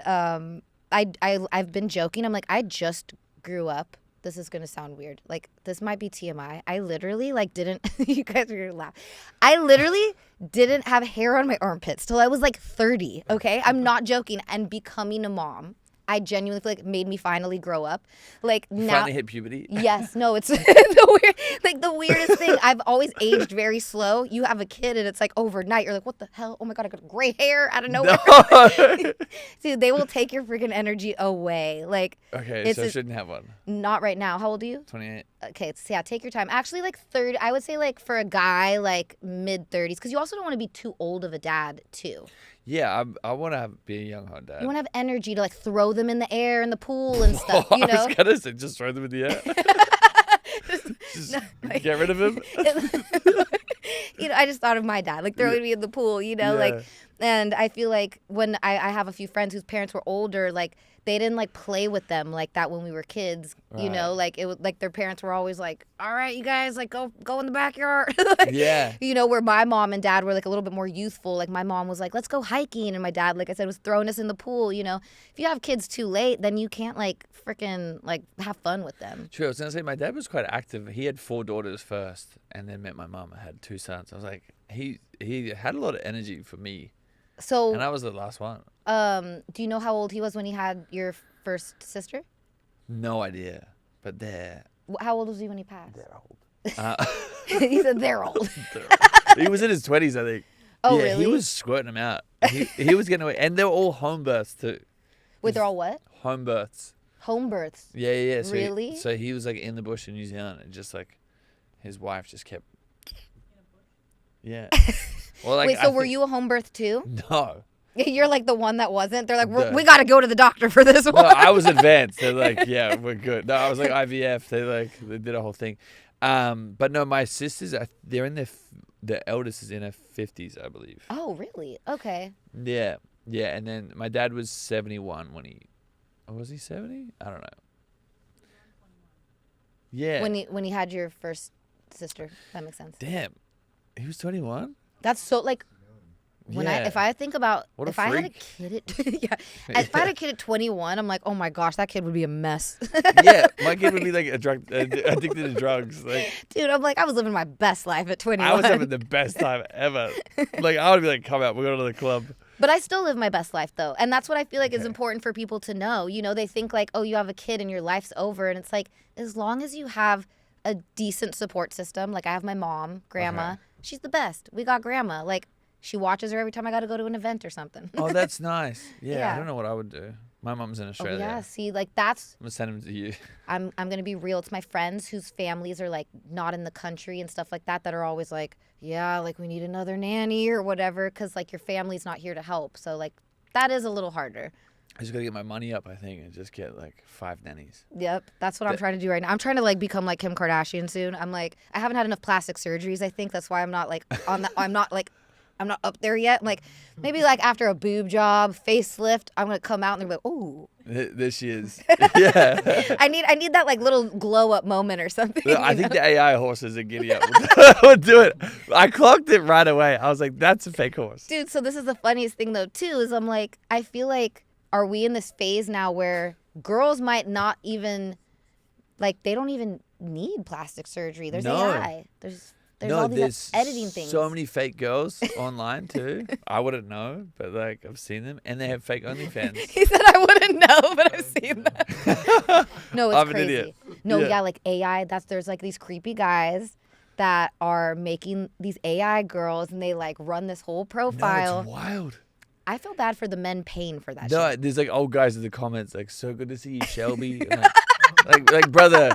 I've been joking. I'm like, I just grew up, this is going to sound weird. Like, this might be TMI. I literally, like, didn't, you guys are going to laugh. I literally didn't have hair on my armpits till I was, like, 30, okay? I'm not joking. And becoming a mom, I genuinely feel like made me finally grow up. Like, now. Finally hit puberty? Yes. No, it's the weirdest thing. I've always aged very slow. You have a kid and it's like overnight. You're like, what the hell? Oh my God, I got gray hair out of nowhere. No. Dude, they will take your freaking energy away. Like, okay, so I shouldn't have one. Not right now. How old are you? 28. Okay, so yeah, take your time. Actually, like 30, I would say like for a guy, like mid-30s, because you also don't want to be too old of a dad, too. Yeah, I want to be a young hot dad. You want to have energy to like throw them in the air in the pool and stuff, you know? I was going to say, just throw them in the air. just get rid of him. You know, I just thought of my dad, like throwing me in the pool, you know, like, and I feel like when I have a few friends whose parents were older, like they didn't like play with them like that when we were kids, you know, like it was like their parents were always like, all right, you guys, like go in the backyard. Like, yeah. You know, where my mom and dad were like a little bit more youthful. Like my mom was like, let's go hiking. And my dad, like I said, was throwing us in the pool, you know. If you have kids too late, then you can't like freaking like have fun with them. True. I was going to say, my dad was quite active. He had 4 daughters first and then met my mom. I had 2 sons. I was like, he had a lot of energy for me. So, and I was the last one. Do you know how old he was when he had your first sister? No idea, but they're... How old was he when he passed? They're old. He said they're old. He was in his 20s, I think. Oh, yeah, really? He was squirting them out. He was getting away. And they were all home births, too. Wait, they're all what? Home births. Home births? Yeah. So really? So he was like in the bush in New Zealand and just like his wife just kept... Yeah. Well, like, wait, so were you a home birth too? No. You're like the one that wasn't? They're like, we got to go to the doctor for this one. No, I was advanced. They're like, yeah, we're good. No, I was like IVF. They did a whole thing. But no, my sisters, they're in the eldest is in her 50s, I believe. Oh, really? Okay. Yeah. Yeah. And then my dad was 71 when was he 70? I don't know. Yeah. When he had your first sister. That makes sense. Damn. He was 21? That's so like... If I think about if I had a kid if I had a kid at 21, I'm like, oh my gosh, that kid would be a mess. Yeah, my kid would be like addicted to drugs. Like, dude, I'm like, I was living my best life at 21. I was having the best time ever. Like, I would be like, come out, we're going to the club. But I still live my best life though, and that's what I feel like is important for people to know. You know, they think like, oh, you have a kid and your life's over, and it's like, as long as you have a decent support system, like I have my mom, grandma, she's the best. We got grandma, like. She watches her every time I got to go to an event or something. Oh, that's nice. Yeah, I don't know what I would do. My mom's in Australia. Oh, yeah, see, like that's... I'm going to send him to you. I'm going to be real. It's my friends whose families are like not in the country and stuff like that are always like, yeah, like we need another nanny or whatever because like your family's not here to help. So like that is a little harder. I just got to get my money up, I think, and just get like 5 nannies. Yep, that's what I'm trying to do right now. I'm trying to like become like Kim Kardashian soon. I'm like, I haven't had enough plastic surgeries, I think. That's why I'm not like on that. I'm not up there yet. I'm like, maybe like after a boob job, facelift, I'm going to come out and they're like, oh. There she is. Yeah. I need that like little glow up moment or something. I think the AI horses are giddy up would do it. I clocked it right away. I was like, that's a fake horse. Dude, so this is the funniest thing though too, is I'm like, I feel like, are we in this phase now where girls might not even, like they don't even need plastic surgery. There's AI. There's all these editing things. So many fake girls online too. I wouldn't know, but like I've seen them, and they have fake OnlyFans. He said I wouldn't know, but I've seen that. No, it's I'm crazy. an idiot. No, yeah, like AI. There's like these creepy guys that are making these AI girls, and they like run this whole profile. No, it's wild. I feel bad for the men paying for that. No, shit. There's like old guys in the comments like, so good to see you, Shelby. like brother.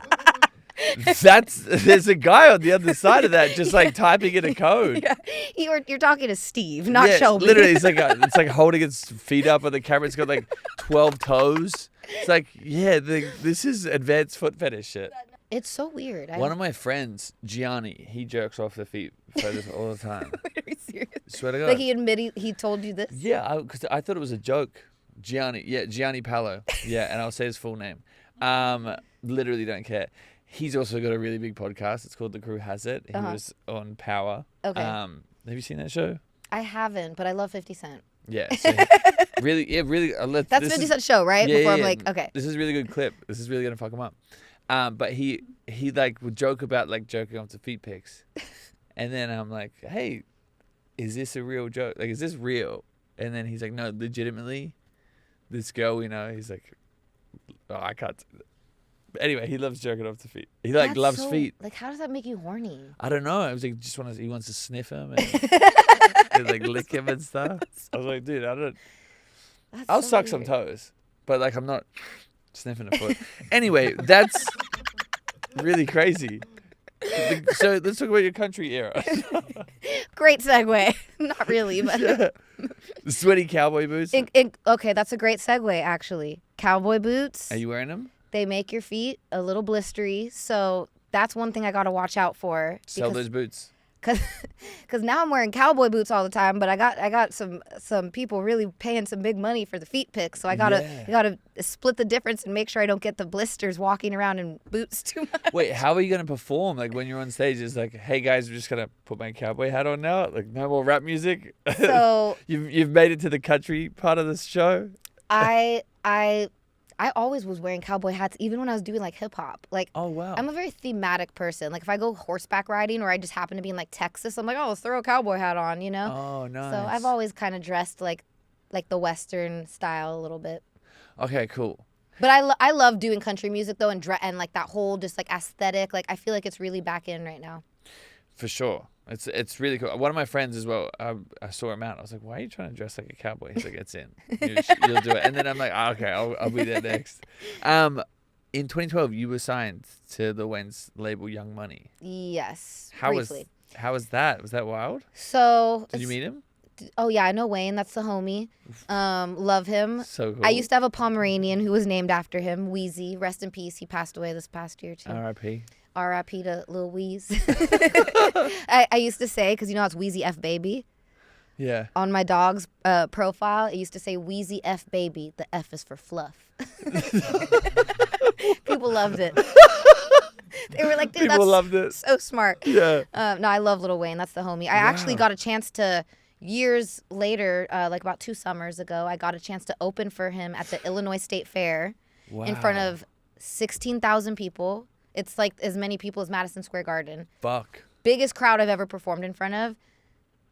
There's a guy on the other side of that just like typing in a code. Yeah. You're talking to Steve, not Shelby. Literally, it's like holding its feet up on the camera. It's got like 12 toes. It's like, this is advanced foot fetish shit. It's so weird. One of my friends, Gianni, he jerks off the feet fetishes all the time. Are you serious? Swear to God. Like he admitted he told you this? Yeah, because I thought it was a joke. Gianni Palo. Yeah, and I'll say his full name. Literally don't care. He's also got a really big podcast. It's called The Crew Has It. He was on Power. Okay. Have you seen that show? I haven't, but I love 50 Cent. Yeah. So really, yeah, really. That's 50 Cent's show, right? Yeah, Before yeah, I'm yeah. like, okay. This is a really good clip. This is really gonna fuck him up. But he like would joke about like jerking off to feet pics, and then I'm like, hey, is this a real joke? Like, is this real? And then he's like, no, legitimately, this girl we know. He's like, oh, I can't. But anyway, he loves jerking off to feet. He like That's loves so, feet. Like, how does that make you horny? I don't know. I was like, he wants to sniff him and, and like lick him and stuff. I was like, dude, I'll so suck some weird. toes, but like I'm not sniffing a foot. Anyway, that's really crazy. So let's talk about your country era. Great segue. Not really, but The sweaty cowboy boots. okay, that's a great segue actually. Cowboy boots. Are you wearing them? They make your feet a little blistery, so that's one thing I gotta watch out for. Sell those boots. Cause now I'm wearing cowboy boots all the time, but I got some people really paying some big money for the feet pics, so I gotta split the difference and make sure I don't get the blisters walking around in boots too much. Wait, how are you gonna perform? Like when you're on stage, it's like, hey guys, we're just gonna put my cowboy hat on now. Like no more rap music. So you've made it to the country part of this show. I always was wearing cowboy hats, even when I was doing like hip hop. Like, Oh wow. I'm a very thematic person. Like, if I go horseback riding or I just happen to be in like Texas, I'm like, oh, let's throw a cowboy hat on, you know? Oh nice. So I've always kind of dressed like the Western style a little bit. Okay, cool. But I love doing country music though, and like that whole just like aesthetic. Like, I feel like it's really back in right now. For sure. It's really cool. One of my friends as well, I saw him out. I was like, why are you trying to dress like a cowboy? He's like, it's in. You'll do it. And then I'm like, okay, I'll be there next. In 2012, you were signed to the Wentz label Young Money. Yes. How briefly. was that? Was that wild? So Did you meet him? Oh yeah, I know Wayne. That's the homie. Love him. So cool. I used to have a Pomeranian who was named after him, Wheezy. Rest in peace. He passed away this past year too. R.I.P. R.I.P. to Lil Wheeze. I used to say, because you know how it's Wheezy F Baby? Yeah. On my dog's profile, it used to say Wheezy F Baby. The F is for fluff. People loved it. They were like, dude, People that's loved it. so smart. Yeah. No, I love Lil Wayne. That's the homie. I actually got a chance to, years later, like about 2 summers ago, I got a chance to open for him at the Illinois State Fair in front of 16,000 people. It's like as many people as Madison Square Garden. Fuck. Biggest crowd I've ever performed in front of.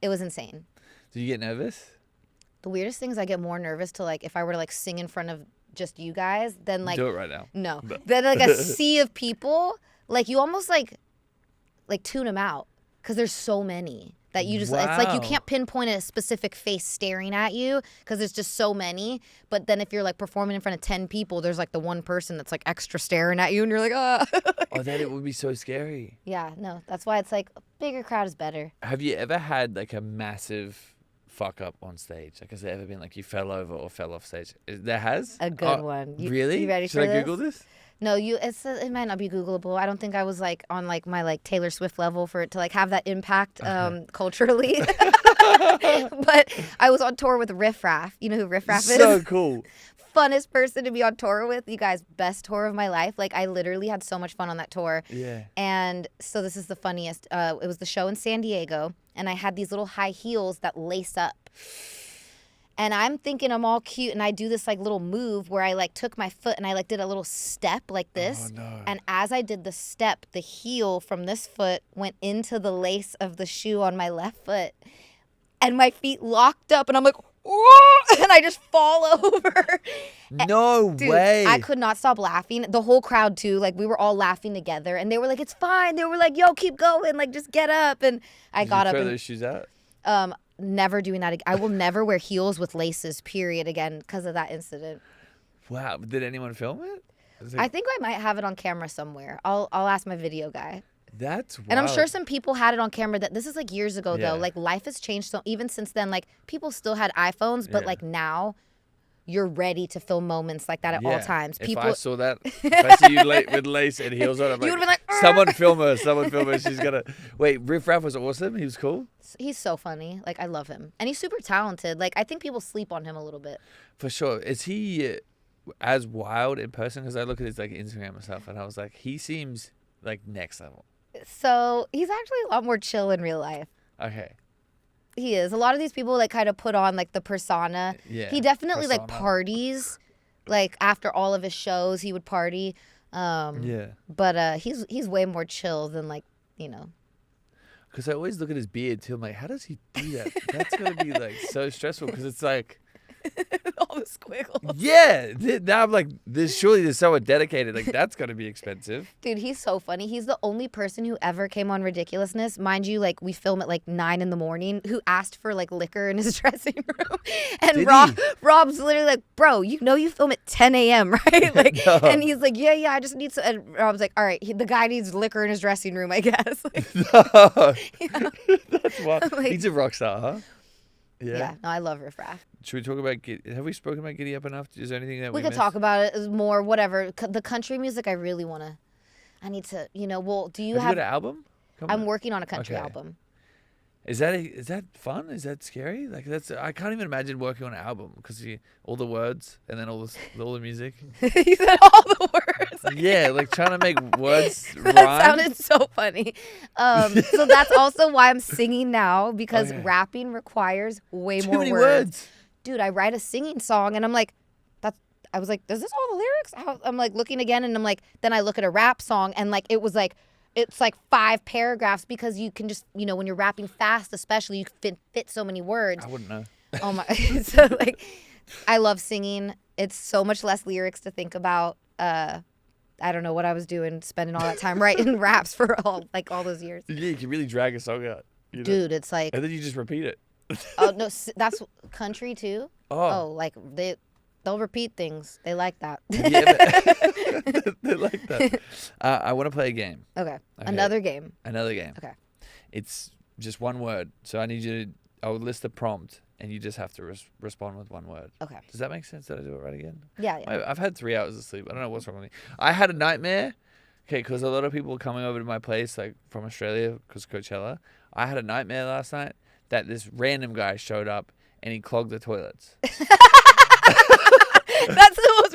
It was insane. Did you get nervous? The weirdest thing is I get more nervous to like if I were to like sing in front of just you guys than like Do it right now. no. Then like a sea of people, like you almost like tune them out because there's so many that you just it's like you Wow. can't pinpoint a specific face staring at you because there's just so many. But then if you're like performing in front of 10 people, there's like the one person that's like extra staring at you and you're like, ah. Oh, that it would be so scary. Yeah, no, that's why it's like a bigger crowd is better. Have you ever had like a massive fuck up on stage? Like, has there ever been like you fell over or fell off stage? There has? A good one. Really? You ready Should for I Google this? No, it might not be Googleable. I don't think I was like on like my like Taylor Swift level for it to like have that impact culturally. But I was on tour with Raff. You know who Raff is? So cool. Funnest person to be on tour with. You guys, best tour of my life. Like I literally had so much fun on that tour. Yeah. And so this is the funniest. It was the show in San Diego, and I had these little high heels that lace up. And I'm thinking I'm all cute, and I do this like little move where I like took my foot and I like did a little step like this. Oh, no. And as I did the step, the heel from this foot went into the lace of the shoe on my left foot, and my feet locked up, and I'm like, whoa! And I just fall over. No Dude, way. I could not stop laughing. The whole crowd too. Like we were all laughing together, and they were like, "It's fine." They were like, "Yo, keep going. Like just get up." And I got up throw and those shoes out? never doing that again. I will never wear heels with laces, period, again because of that incident. Wow. Did anyone film it? I think I might have it on camera somewhere. I'll ask my video guy. That's wild. And I'm sure some people had it on camera. That this is like years ago Yeah. though. Like life has changed. So even since then, like people still had iPhones, but Yeah. like now, you're ready to film moments like that at all times. If People. I saw that, if I see you with lace and heels on, I'm like, You would've been like, someone film her. Someone film her. She's gonna wait. Riff Raff was awesome. He was cool. He's so funny. Like I love him, and he's super talented. Like I think people sleep on him a little bit. For sure. Is he as wild in person? Because I look at his like Instagram and stuff, and I was like, he seems like next level. So he's actually a lot more chill in real life. Okay. He is. A lot of these people like kind of put on like the persona. Yeah. He definitely like persona. parties. Like after all of his shows, he would party. Yeah. But he's way more chill than like, you know. Because I always look at his beard too. I'm like, how does he do that? That's gotta be like so stressful. Because it's like, all the squiggles. yeah. Now I'm like, surely there's someone dedicated. Like that's gotta be expensive. Dude, he's so funny. He's the only person who ever came on Ridiculousness. Mind you, like we film at like 9 a.m. who asked for like liquor in his dressing room. And Did Rob's literally like, bro, you know you film at 10 a.m., right? Like, No. And he's like, yeah, I just need some. And Rob's like, all right, the guy needs liquor in his dressing room, I guess. Like, No. yeah. That's wild. Like- He's a rock star, huh? Yeah, no, I love Riff Raff. Should we talk about? Have we spoken about Giddy Up enough? Is there anything that We we could missed? talk about it more, whatever. The country music, I really want to. I need to, well, do you Have have. you got an album? Come I'm on. working on a country Okay. album. Is that fun? Is that scary? Like I can't even imagine working on an album because all the words and then all the music. You said all the words. Yeah, like trying to make words That rhyme. sounded so funny. So that's also why I'm singing now, because Okay. rapping requires way Too more many words. words. Dude, I write a singing song and I'm like, I was like, is this all the lyrics? I'm like looking again and I'm like, then I look at a rap song and like it's like 5 paragraphs because you can just, when you're rapping fast, especially, you can fit so many words. I wouldn't know. Oh my! So like, I love singing. It's so much less lyrics to think about. I don't know what I was doing, spending all that time writing raps for all those years. Yeah, you can really drag a song out. Dude, it's like, And then you just repeat it. oh no, that's country too. Oh. Like they'll repeat things. They like that. Yeah, but they like that. I want to play a game. Okay, another game. Another game. Okay. It's just one word. So I need you to. I will list a prompt, and you just have to respond with one word. Okay. Does that make sense? Did I do it right again? Yeah. I've had 3 hours of sleep. I don't know what's wrong with me. I had a nightmare. Okay, because a lot of people were coming over to my place, like from Australia, because Coachella. I had a nightmare last night that this random guy showed up and he clogged the toilets. That's the most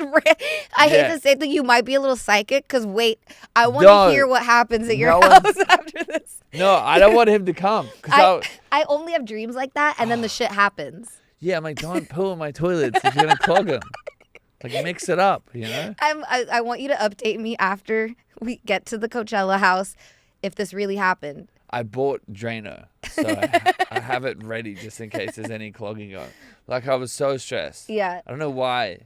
I hate Yeah. to say that you might be a little psychic, because wait, I want No. to hear what happens at your No house one's- after this. No, I don't want him to come. I only have dreams like that, and then the shit happens. Yeah, I'm like, don't poo in my toilets if you're going to clog them. Like, mix it up, I want you to update me after we get to the Coachella house if this really happened. I bought Drano, so I have it ready just in case there's any clogging on. Like, I was so stressed. Yeah. I don't know why.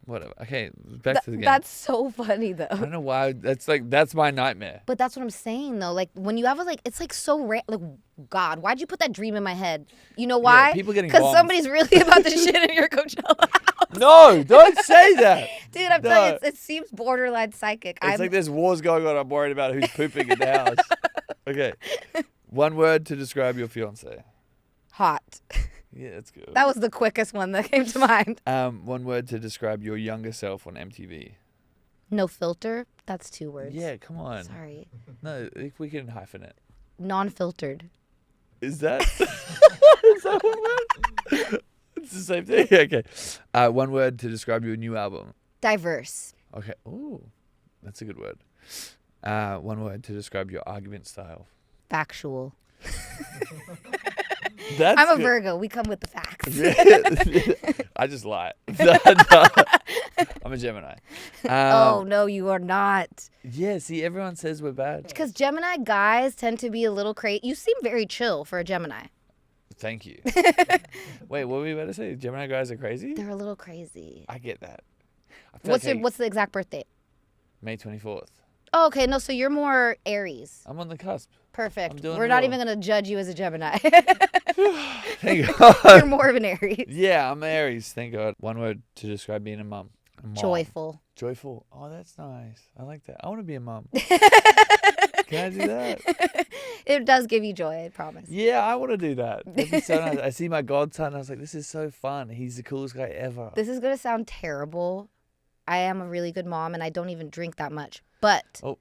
Whatever. Okay, back to the game. That's so funny I though. don't know why. That's my nightmare. But that's what I'm saying though. Like when you have it's like so rare. Like, God, why'd you put that dream in my head? You know why? people getting Because bombed. somebody's really about to shit in your Coachella house. No, don't say that. Dude, I'm telling you, it seems borderline psychic. It's like there's wars going on. I'm worried about who's pooping in the house. Okay. One word to describe your fiancé. hot. Yeah, that's good. That was the quickest one that came to mind. One word to describe your younger self on MTV. No filter. That's 2 words. Yeah, come on. Sorry. No, if we can hyphen it. Non-filtered. Is that? Is that one word? It's the same thing. Okay. One word to describe your new album. Diverse. Okay. Ooh, that's a good word. One word to describe your argument style. Factual. That's I'm a good. Virgo. We come with the facts. I just lie. I'm a Gemini. Oh, no, you are not. Yeah, see, everyone says we're bad. Because Gemini guys tend to be a little crazy. You seem very chill for a Gemini. Thank you. Wait, what were we about to say? Gemini guys are crazy? They're a little crazy. I get that. I feel like What's the exact birthday? May 24th. Oh, okay. No, so you're more Aries. I'm on the cusp. Perfect. I'm doing We're it not all. even going to judge you as a Gemini. Thank God. You're more of an Aries. Yeah, I'm Aries. Thank God. One word to describe being a mum. A mom. Joyful. Joyful. Oh, that's nice. I like that. I want to be a mum. Can I do that? It does give you joy, I promise. Yeah, I want to do that. That'd be so nice. I see my godson. I was like, this is so fun. He's the coolest guy ever. This is going to sound terrible. I am a really good mom, and I don't even drink that much. But Oh,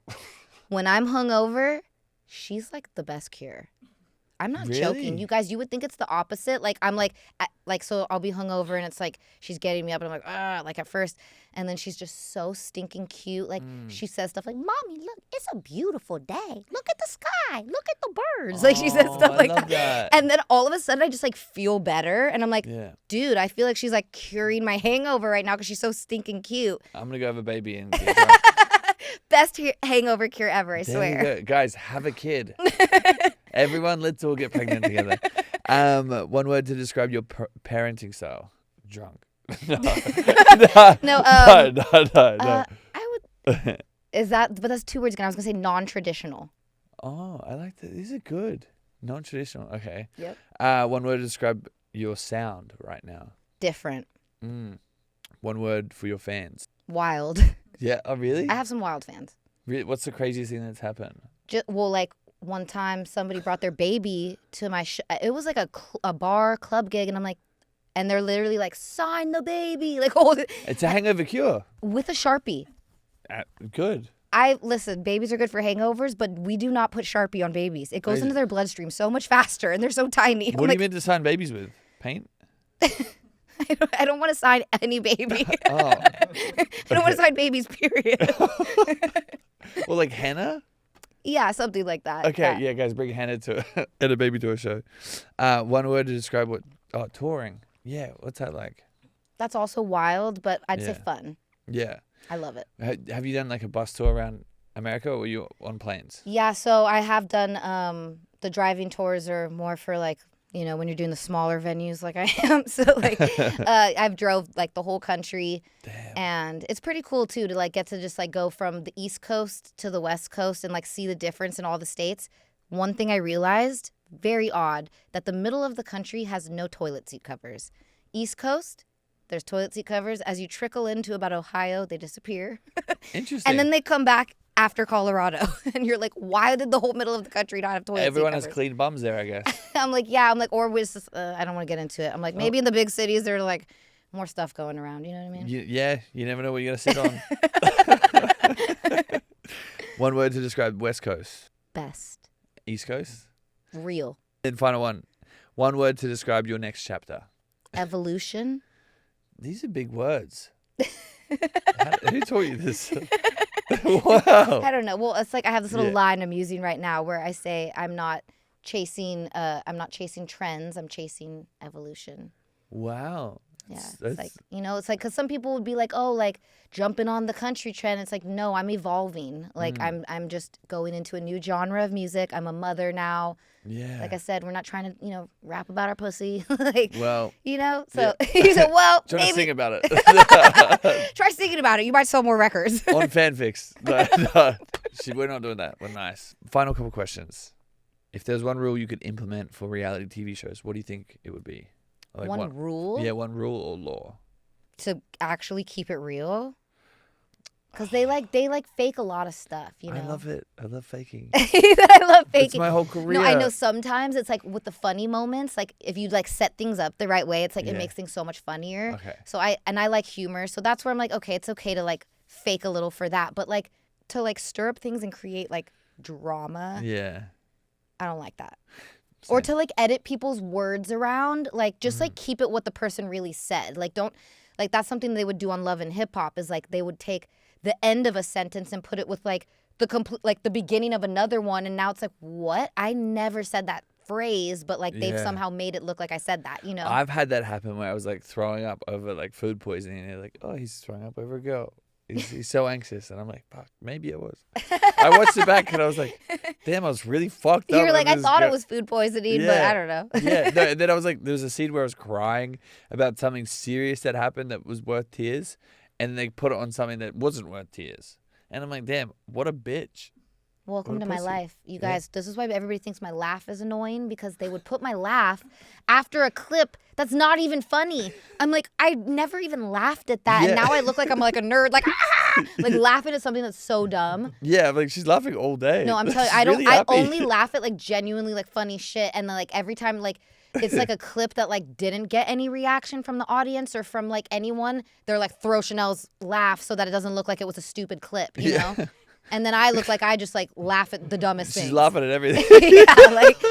when I'm hungover, she's like the best cure. I'm not joking. Really? You guys, you would think it's the opposite. Like, I'm like, so I'll be hungover, and it's like she's getting me up, and I'm like, ah, like at first. And then she's just so stinking cute. Like, she says stuff like, Mommy, look, it's a beautiful day. Look at the sky. sky. Look at the birds. Like she said stuff like that. And then all of a sudden I just like feel better. And I'm like, dude, I feel like she's like curing my hangover right now because she's so stinking cute. I'm going to go have a baby and Best hangover cure ever, I swear. You go. Guys, have a kid. Everyone, let's all get pregnant together. One word to describe your parenting style. Drunk. No. No. I would. But that's 2 words again. I was gonna say non-traditional. Oh, I like that. These are good. Non-traditional. Okay. Yep. One word to describe your sound right now. Different. One word for your fans. Wild. Yeah. Oh, really? I have some wild fans. Really? What's the craziest thing that's happened? Like one time somebody brought their baby to my it was like a bar club gig, and I'm like, and they're literally like, sign the baby, like hold it. It's a hangover cure with a Sharpie. Good. Listen, babies are good for hangovers, but we do not put Sharpie on babies. It goes into their bloodstream so much faster, and they're so tiny. What are you meant to sign babies with? Paint? I don't want to sign any baby. Oh. I don't want to sign babies, period. Well, like henna? Yeah, something like that. Okay, yeah, guys, bring henna and a baby to a show. One word to describe touring. Yeah, what's that like? That's also wild, but I'd say fun. Yeah. I love it. Have you done like a bus tour around America, or were you on planes? Yeah, so I have done the driving tours are more for like, you know, when you're doing the smaller venues like I am. So like I've drove like the whole country. Damn. And it's pretty cool too to like get to just like go from the East Coast to the West Coast and like see the difference in all the states. One thing I realized, very odd, that the middle of the country has no toilet seat covers. East Coast, there's toilet seat covers. As you trickle into about Ohio, they disappear. Interesting. And then they come back after Colorado. And you're like, why did the whole middle of the country not have toilet seat covers? Everyone has clean bums there, I guess. I'm like, or was this, I don't want to get into it. I'm like, maybe in the big cities, there's like more stuff going around. You know what I mean? You never know what you're going to sit on. One word to describe West Coast. Best. East Coast. Real. And final one. One word to describe your next chapter. Evolution. These are big words. Who taught you this? Wow. I don't know. Well, it's like I have this little line I'm using right now where I say I'm not chasing trends. I'm chasing evolution. Wow. Yeah. It's like, you know, it's like, because some people would be like, oh, like jumping on the country trend. It's like, no, I'm evolving. Like I'm just going into a new genre of music. I'm a mother now. Yeah. Like I said, we're not trying to, you know, rap about our pussy. Like, well, you know, so you said, well, try to sing about it. Try singing about it. You might sell more records. On fanfics. No. We're not doing that. We're nice. Final couple questions. If there's one rule you could implement for reality TV shows, what do you think it would be? Like one rule? Yeah, one rule or law. To actually keep it real? Because they fake a lot of stuff, you know? I love it. I love faking. I love faking. It's my whole career. No, I know sometimes it's like with the funny moments, like if you like set things up the right way, it's like it makes things so much funnier. Okay. So I like humor. So that's where I'm like, okay, it's okay to like fake a little for that. But like to like stir up things and create like drama. Yeah. I don't like that. Same. Or to like edit people's words around, like just like keep it what the person really said. Like don't, like that's something they would do on Love and Hip Hop is like they would take the end of a sentence and put it with like the complete, like the beginning of another one. And now it's like, what? I never said that phrase, but like they've somehow made it look like I said that, you know? I've had that happen where I was like throwing up over like food poisoning and they're like, oh, he's throwing up over a girl. He's so anxious. And I'm like, fuck, maybe I was. I watched it back and I was like, damn, I was really fucked up. You're like, I thought it was food poisoning, but I don't know. No, and then I was like, there was a scene where I was crying about something serious that happened that was worth tears. And they put it on something that wasn't worth tears. And I'm like, damn, what a bitch. Welcome to my life. You guys, this is why everybody thinks my laugh is annoying, because they would put my laugh after a clip that's not even funny. I'm like, I never even laughed at that. And now I look like I'm like a nerd, like, like laughing at something that's so dumb. Yeah, like she's laughing all day. No, I'm telling you, I only laugh at like genuinely like funny shit. And then, like every time like it's like a clip that like didn't get any reaction from the audience or from like anyone, they're like, throw Chanel's laugh so that it doesn't look like it was a stupid clip, you know? And then I look like I just like laugh at the dumbest things. She's laughing at everything. Yeah, like,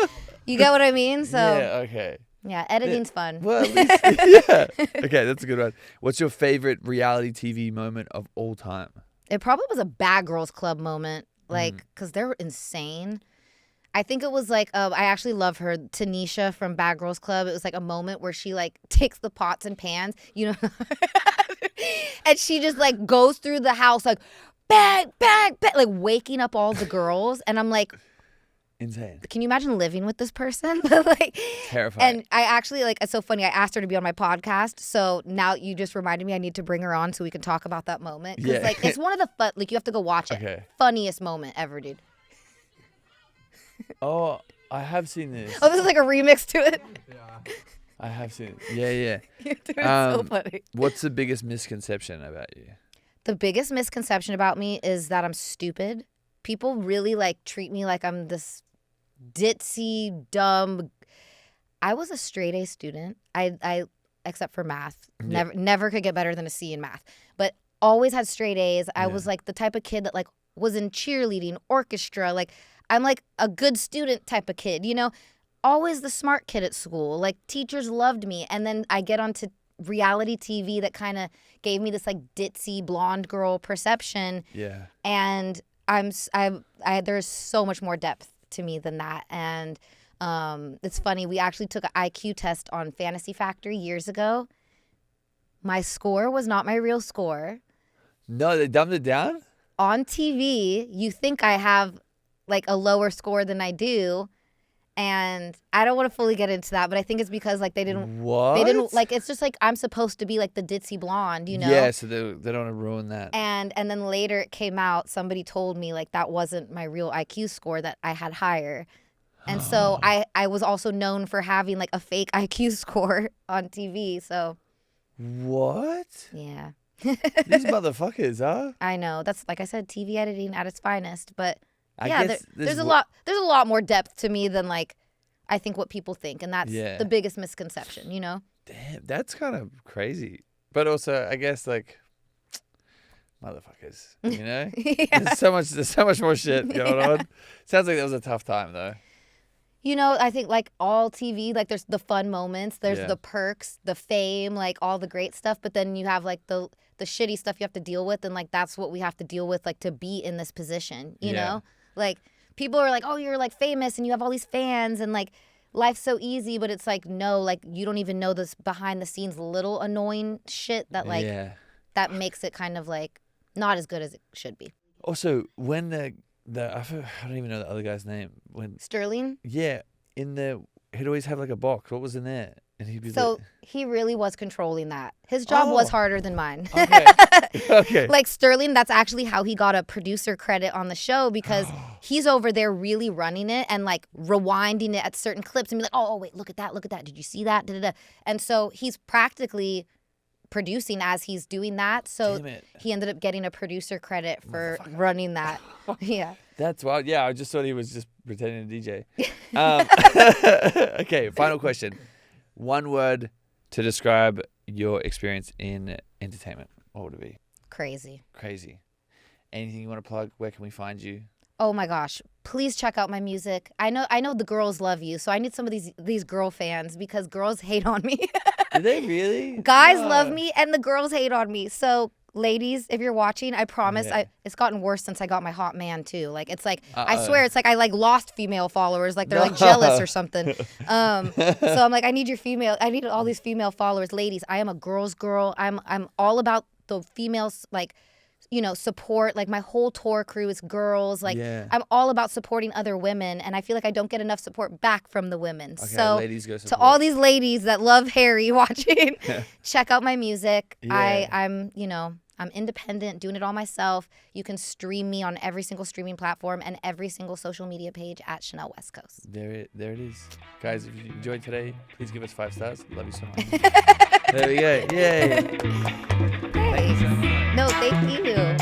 you get what I mean? So yeah, okay. Yeah, editing's fun. Well, at least, yeah. Okay, that's a good one. What's your favorite reality TV moment of all time? It probably was a Bad Girls Club moment, like, because they're insane. I think it was like I actually love her, Tanisha from Bad Girls Club. It was like a moment where she like takes the pots and pans, you know, and she just like goes through the house like bang, bang, bang, like waking up all the girls. And I'm like, insane. Can you imagine living with this person? Like, terrifying. And I actually like, it's so funny. I asked her to be on my podcast, so now you just reminded me I need to bring her on so we can talk about that moment. Because like it's one of the fun. Like you have to go watch it. Okay. Funniest moment ever, dude. Oh, I have seen this. Oh, this is like a remix to it. I have seen it. Yeah. You're doing so funny. What's the biggest misconception about you? The biggest misconception about me is that I'm stupid. People really like treat me like I'm this ditzy, dumb. I was a straight A student. I except for math. Never could get better than a C in math. But always had straight A's. I was like the type of kid that like was in cheerleading, orchestra, like I'm like a good student type of kid, you know? Always the smart kid at school. Like teachers loved me. And then I get onto reality TV that kind of gave me this like ditzy blonde girl perception. Yeah. And there's so much more depth to me than that. And it's funny. We actually took an IQ test on Fantasy Factory years ago. My score was not my real score. No, they dumbed it down? On TV, you think I have like a lower score than I do. And I don't want to fully get into that, but I think it's because like they didn't like, it's just like I'm supposed to be like the ditzy blonde, you know? Yeah, so they don't want to ruin that. And then later it came out, somebody told me like that wasn't my real IQ score, that I had higher. And so I was also known for having like a fake IQ score on TV, so. What? Yeah. These motherfuckers, huh? I know. That's, like I said, TV editing at its finest, but I yeah, guess there's a lot more depth to me than like I think what people think, and that's Yeah. the biggest misconception, you know? Damn, that's kind of crazy. But also, I guess like motherfuckers, you know? Yeah. There's so much more shit going on. Sounds like that was a tough time though. You know, I think like all TV, like there's the fun moments, there's Yeah. the perks, the fame, like all the great stuff, but then you have like the shitty stuff you have to deal with, and like that's what we have to deal with, like to be in this position, you Yeah. know? Like people are like, oh, you're like famous and you have all these fans and like life's so easy, but it's like, no, like you don't even know this behind the scenes little annoying shit that like that makes it kind of like not as good as it should be. Also, when I don't even know the other guy's name. When Sterling? Yeah, he'd always have like a box. What was in there? And he'd be So like, he really was controlling that. His job was harder than mine. okay. Okay. Like Sterling, that's actually how he got a producer credit on the show, because he's over there really running it and like rewinding it at certain clips and be like, oh wait, look at that. Did you see that? Da-da-da. And so he's practically producing as he's doing that. So Damn it. he ended up getting a producer credit for running that. Yeah. That's wild. Yeah, I just thought he was just pretending to DJ. Okay, final question. One word to describe your experience in entertainment. What would it be? Crazy. Crazy. Anything you want to plug? Where can we find you? Oh my gosh. Please check out my music. I know the girls love you, so I need some of these girl fans, because girls hate on me. Do they really? Guys love me and the girls hate on me. So ladies, if you're watching, I promise it's gotten worse since I got my hot man too. Like it's like I swear it's like I like lost female followers, like they're like jealous or something. So I'm like, I need all these female followers. Ladies, I am a girl's girl. I'm all about the females, like, you know, support. Like my whole tour crew is girls. Like I'm all about supporting other women, and I feel like I don't get enough support back from the women. Okay, so ladies, go to support. all these ladies that love Harry watching, check out my music. Yeah. I'm independent, doing it all myself. You can stream me on every single streaming platform and every single social media page at Chanel West Coast. There it is. Guys, if you enjoyed today, please give us 5 stars. Love you so much. There we go. Yay. Thanks. No, thank you.